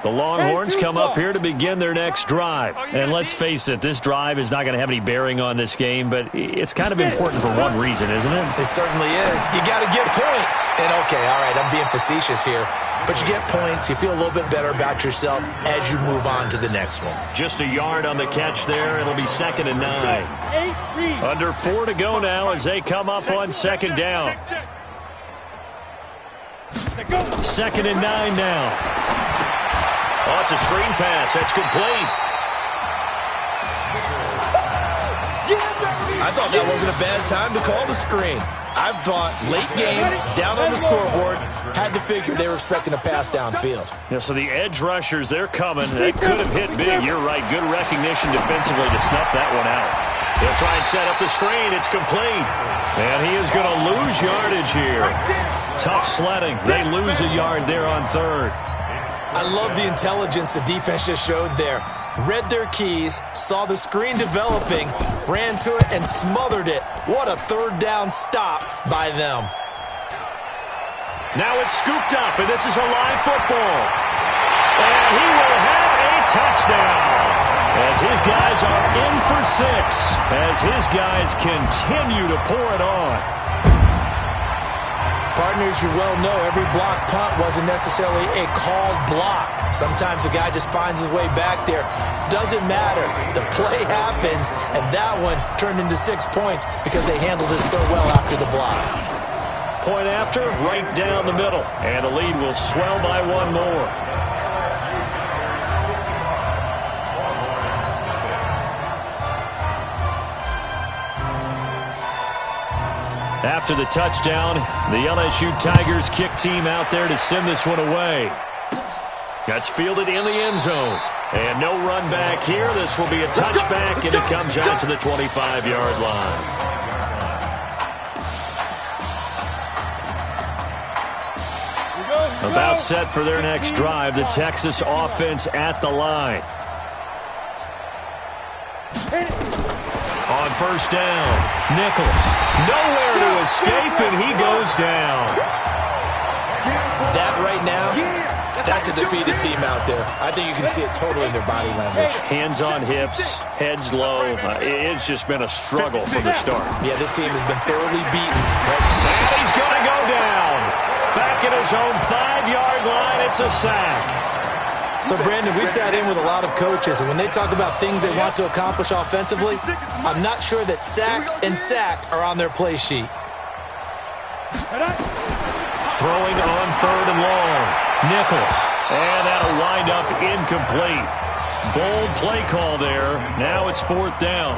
The Longhorns come up here to begin their next drive. And let's face it, this drive is not going to have any bearing on this game, but it's kind of important for one reason, isn't it? It certainly is. You got to get points. And okay, all right, I'm being facetious here, but you get points, you feel a little bit better about yourself as you move on to the next one. Just a yard on the catch there. It'll be 2nd and 9. Under 4 to go now as they come up on 2nd down. 2nd and 9 now. Oh, it's a screen pass. That's complete. I thought that wasn't a bad time to call the screen. I've thought late game, down on the scoreboard, had to figure they were expecting a pass downfield. Yeah, so the edge rushers, they're coming. They could have hit big. You're right. Good recognition defensively to snuff that one out. He'll try and set up the screen. It's complete. And he is going to lose yardage here. Tough sledding. They lose a yard there on 3rd. I love the intelligence the defense just showed there. Read their keys, saw the screen developing, ran to it, and smothered it. What a 3rd down stop by them. Now it's scooped up, and this is a live football. And he will have a touchdown as his guys are in for 6, as his guys continue to pour it on. Partners, you well know every block punt wasn't necessarily a called block. Sometimes the guy just finds his way back there. Doesn't matter. The play happens, and that one turned into 6 points because they handled it so well after the block. Point after, right down the middle. And the lead will swell by 1 more. After the touchdown, the LSU Tigers kick team out there to send this one away. That's fielded in the end zone. And no run back here. This will be a touchback, and it comes out to the 25-yard line. About set for their next drive, the Texas offense at the line. On 1st down, Nichols. Nowhere to escape, and he goes down. That right now, that's a defeated team out there. I think you can see it totally in their body language. Hands on hips, heads low. It's just been a struggle from the start. Yeah, this team has been thoroughly beaten. And he's going to go down. Back at his own 5-yard line, it's a sack. So, Brandon, we sat in with a lot of coaches, and when they talk about things they want to accomplish offensively, I'm not sure that sack and sack are on their play sheet. Throwing on 3rd and long. Nichols. And that'll wind up incomplete. Bold play call there. Now it's 4th down.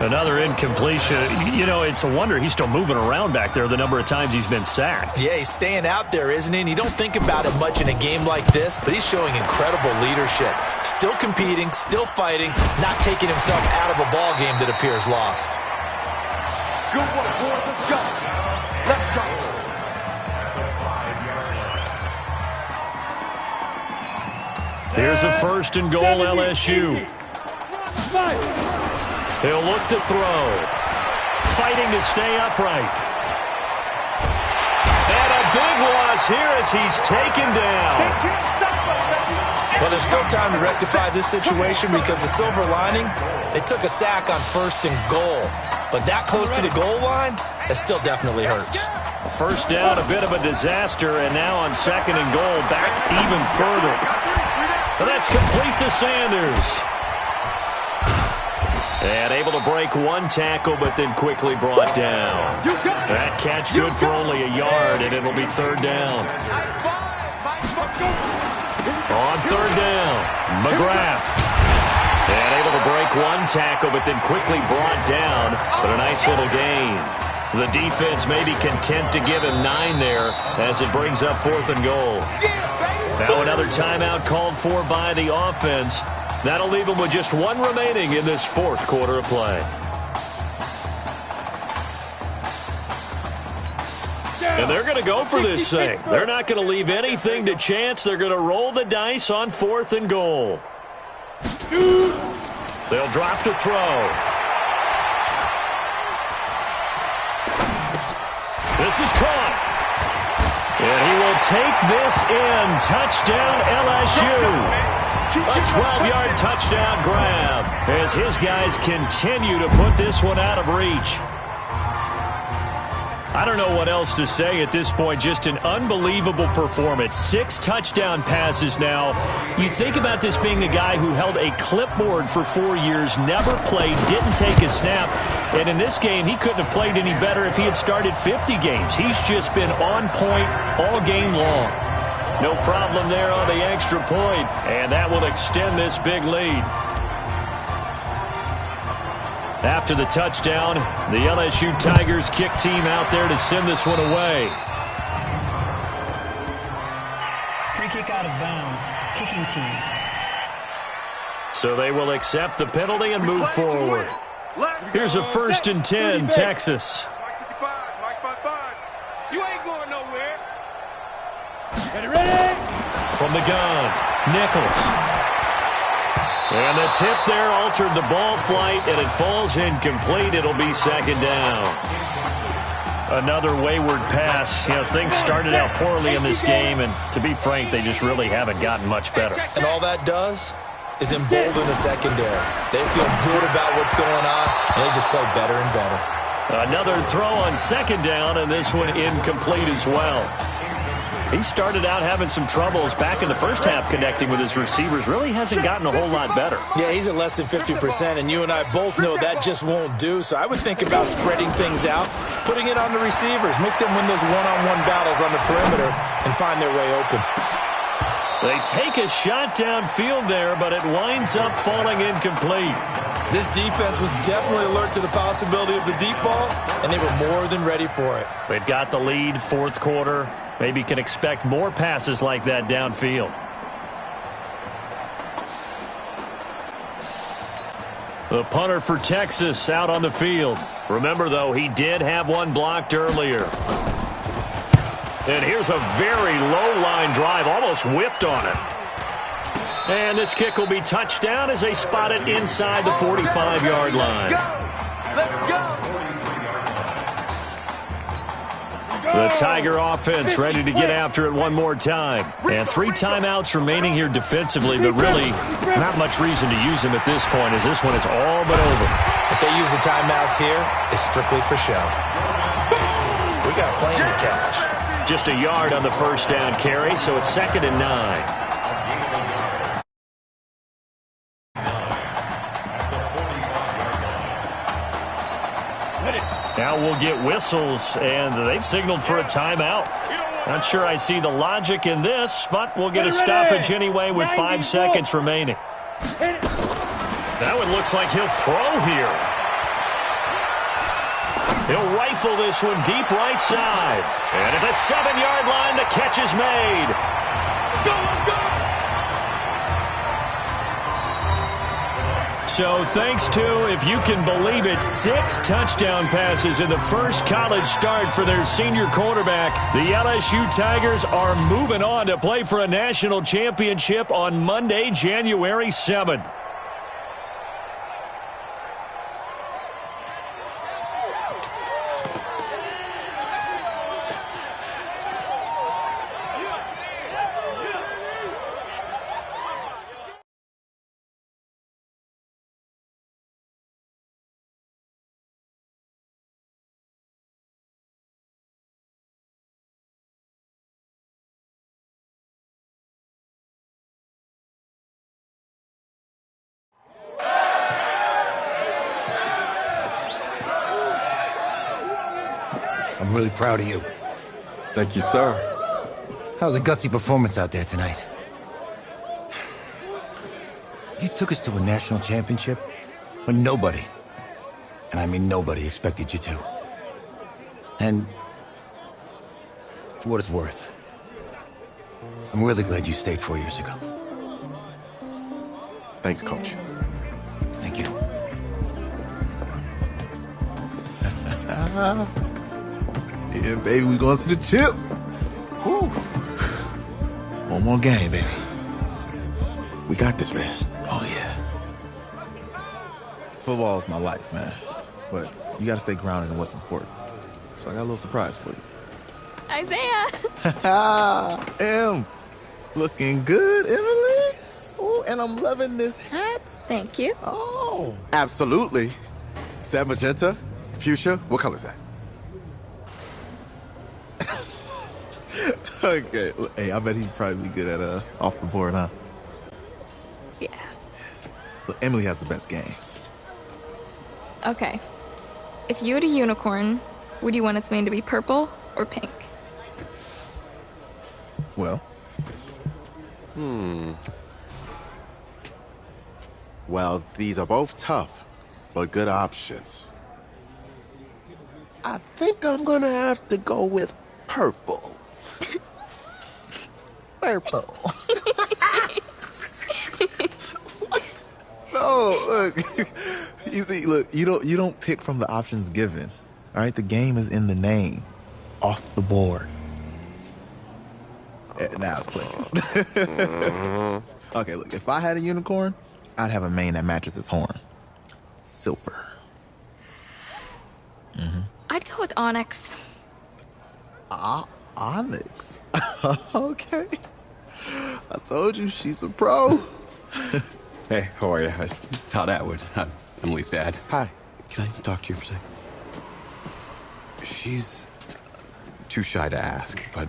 Another incompletion. You know, it's a wonder he's still moving around back there the number of times he's been sacked. Yeah, he's staying out there, isn't he? And you don't think about it much in a game like this, but he's showing incredible leadership. Still competing, still fighting, not taking himself out of a ball game that appears lost. Good work, boys. Let's go. Let's go. Here's a 1st and goal, LSU. He'll look to throw. Fighting to stay upright. And a big loss here as he's taken down. Well, there's still time to rectify this situation because the silver lining, they took a sack on 1st and goal. But that close to the goal line, that still definitely hurts. 1st down, a bit of a disaster, and now on 2nd and goal, back even further. But that's complete to Sanders. And able to break 1 tackle, but then quickly brought down. That catch good for only a yard, and it'll be 3rd down. On 3rd down, McGrath. And able to break 1 tackle, but then quickly brought down. But a nice little gain. The defense may be content to give him 9 there as it brings up 4th and goal. Now another timeout called for by the offense. That'll leave them with just 1 remaining in this 4th quarter of play. And they're going to go for this thing. They're not going to leave anything to chance. They're going to roll the dice on 4th and goal. They'll drop to throw. This is caught. And he will take this in. Touchdown, LSU. A 12-yard touchdown grab as his guys continue to put this one out of reach. I don't know what else to say at this point. Just an unbelievable performance. 6 touchdown passes now. You think about this being a guy who held a clipboard for 4 years, never played, didn't take a snap. And in this game, he couldn't have played any better if he had started 50 games. He's just been on point all game long. No problem there on the extra point. And that will extend this big lead. After the touchdown, the LSU Tigers kick team out there to send this one away. Free kick out of bounds. Kicking team. So they will accept the penalty and move forward. Here's a 1st and 10, Texas. You ain't going nowhere. Ready? From the gun, Nichols. And the tip there altered the ball flight, and it falls incomplete. It'll be 2nd down. Another wayward pass. You know, things started out poorly in this game, and to be frank, they just really haven't gotten much better. And all that does is embolden the secondary. They feel good about what's going on, and they just play better and better. Another throw on 2nd down, and this one incomplete as well. He started out having some troubles back in the first half connecting with his receivers. Really hasn't gotten a whole lot better. Yeah, he's at less than 50%, and you and I both know that just won't do. So I would think about spreading things out, putting it on the receivers, make them win those one-on-one battles on the perimeter, and find their way open. They take a shot downfield there, but it winds up falling incomplete. This defense was definitely alert to the possibility of the deep ball, and they were more than ready for it. They've got the lead, 4th quarter. Maybe can expect more passes like that downfield. The punter for Texas out on the field. Remember, though, he did have one blocked earlier. And here's a very low-line drive, almost whiffed on it. And this kick will be touchdown as they spot it inside the 45-yard line. Let's go. The Tiger offense ready to get after it one more time. And 3 timeouts remaining here defensively, but really not much reason to use them at this point as this one is all but over. If they use the timeouts here, it's strictly for show. We got plenty to catch. Just a yard on the 1st down carry, so it's 2nd and 9. Now we'll get whistles, and they've signaled for a timeout. Not sure I see the logic in this, but we'll get a stoppage anyway with 5 seconds remaining. Now it looks like he'll throw here. He'll rifle this one deep right side. And at the 7-yard line, the catch is made. Go. So thanks to, if you can believe it, 6 touchdown passes in the first college start for their senior quarterback. The LSU Tigers are moving on to play for a national championship on Monday, January 7th. I'm really proud of you. Thank you, sir. How's a gutsy performance out there tonight? You took us to a national championship when nobody, and I mean nobody, expected you to. And for what it's worth, I'm really glad you stayed 4 years ago. Thanks, Coach. Thank you. Yeah, baby, we going to the chip. Woo. One more game, baby. We got this, man. Oh, yeah. Football is my life, man. But you got to stay grounded in what's important. So I got a little surprise for you. Isaiah. Looking good, Emily. Oh, and I'm loving this hat. Thank you. Oh. Absolutely. Is that magenta? Fuchsia? What color is that? Okay. Hey, I bet he'd probably be good at off the board, huh? Yeah. Look, Emily has the best games. Okay. If you had a unicorn, would you want its mane to be purple or pink? Well. Well, these are both tough, but good options. I think I'm gonna have to go with purple. Purple. No, look. You see, look, you don't pick from the options given. All right, the game is in the name. Off the board. Now it's clicking. Okay, look, if I had a unicorn, I'd have a mane that matches its horn. Silver. I'd go with onyx. Onyx? Okay. I told you, she's a pro. Hey, how are you? Todd Atwood. I'm Emily's dad. Hi. Can I talk to you for a sec? She's too shy to ask, but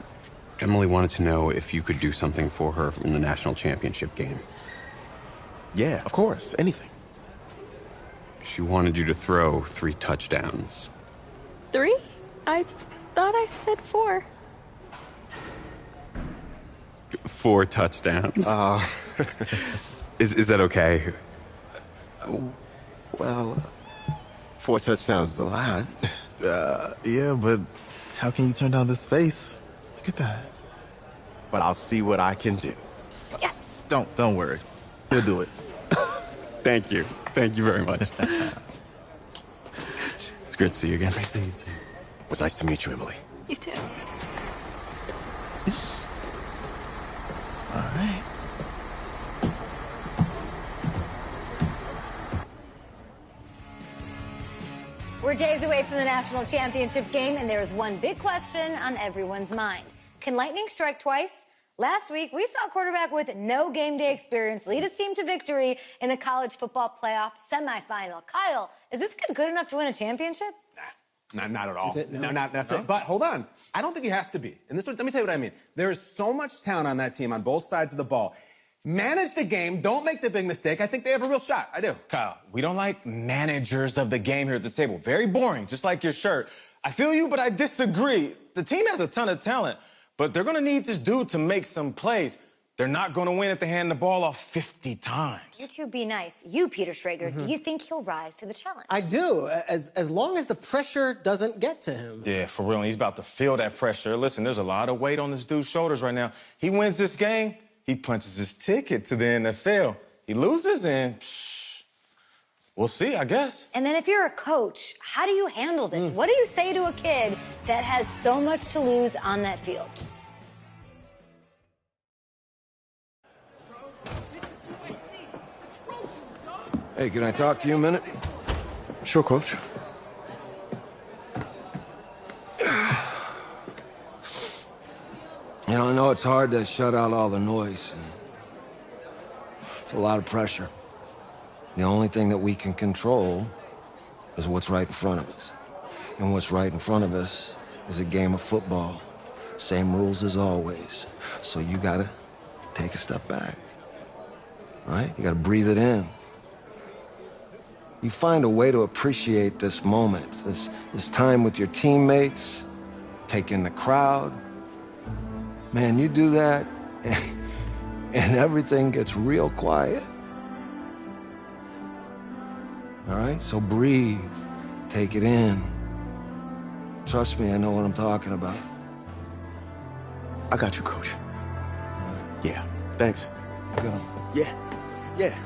Emily wanted to know if you could do something for her in the national championship game. Yeah, of course. Anything. She wanted you to throw 3 touchdowns. 3? I thought I said 4. 4 touchdowns. Is that okay? Well, 4 touchdowns is a lot. Yeah, but how can you turn down this face? Look at that. But I'll see what I can do. Yes. Don't worry. He'll do it. Thank you. Thank you very much. It's great to see you again. Great to see you too. It was nice to meet you, Emily. You too. All right. We're days away from the national championship game, and there's one big question on everyone's mind. Can lightning strike twice? Last week, we saw a quarterback with no game day experience lead his team to victory in the college football playoff semifinal. Kyle, is this kid good enough to win a championship? Not at all. That's it? No, that's it. But hold on. I don't think he has to be. And let me tell you what I mean. There is so much talent on that team on both sides of the ball. Manage the game. Don't make the big mistake. I think they have a real shot. I do. Kyle, we don't like managers of the game here at the table. Very boring, just like your shirt. I feel you, but I disagree. The team has a ton of talent, but they're going to need this dude to make some plays. They're not going to win if they hand the ball off 50 times. You two be nice. You, Peter Schrager, do you think he'll rise to the challenge? I do, as long as the pressure doesn't get to him. Yeah, for real. He's about to feel that pressure. Listen, there's a lot of weight on this dude's shoulders right now. He wins this game, he punches his ticket to the NFL. He loses, and we'll see, I guess. And then if you're a coach, how do you handle this? What do you say to a kid that has so much to lose on that field? Hey, can I talk to you a minute? Sure, Coach. You know, I know it's hard to shut out all the noise. And it's a lot of pressure. The only thing that we can control is what's right in front of us. And what's right in front of us is a game of football. Same rules as always. So you gotta take a step back. All right? You gotta breathe it in. You find a way to appreciate this moment, this time with your teammates, take in the crowd. Man, you do that, and everything gets real quiet. All right? So breathe. Take it in. Trust me, I know what I'm talking about. I got you, Coach. Yeah, thanks. Go. Yeah, yeah.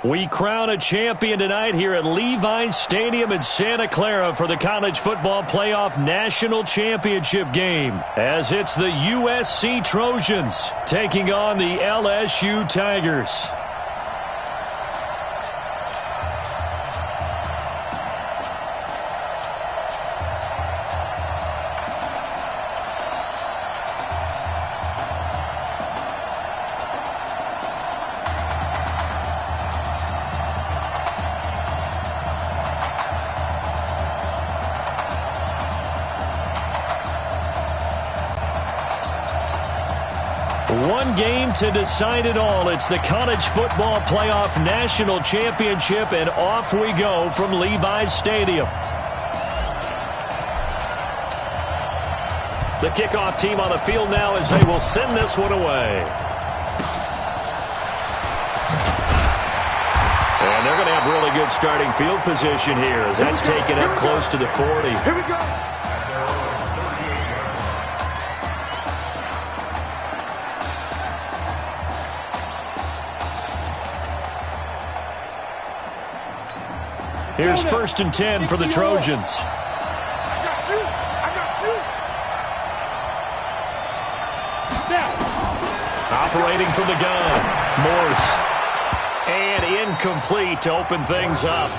We crown a champion tonight here at Levi's Stadium in Santa Clara for the College Football Playoff National Championship game, as it's the USC Trojans taking on the LSU Tigers. One game to decide it all. It's the College Football Playoff National Championship, and off we go from Levi's Stadium. The kickoff team on the field now as they will send this one away. And they're going to have really good starting field position here as that's taken up close to the 40. Here we go. Here's 1st and 10 for the Trojans. Operating from the gun, Morse. And incomplete to open things up.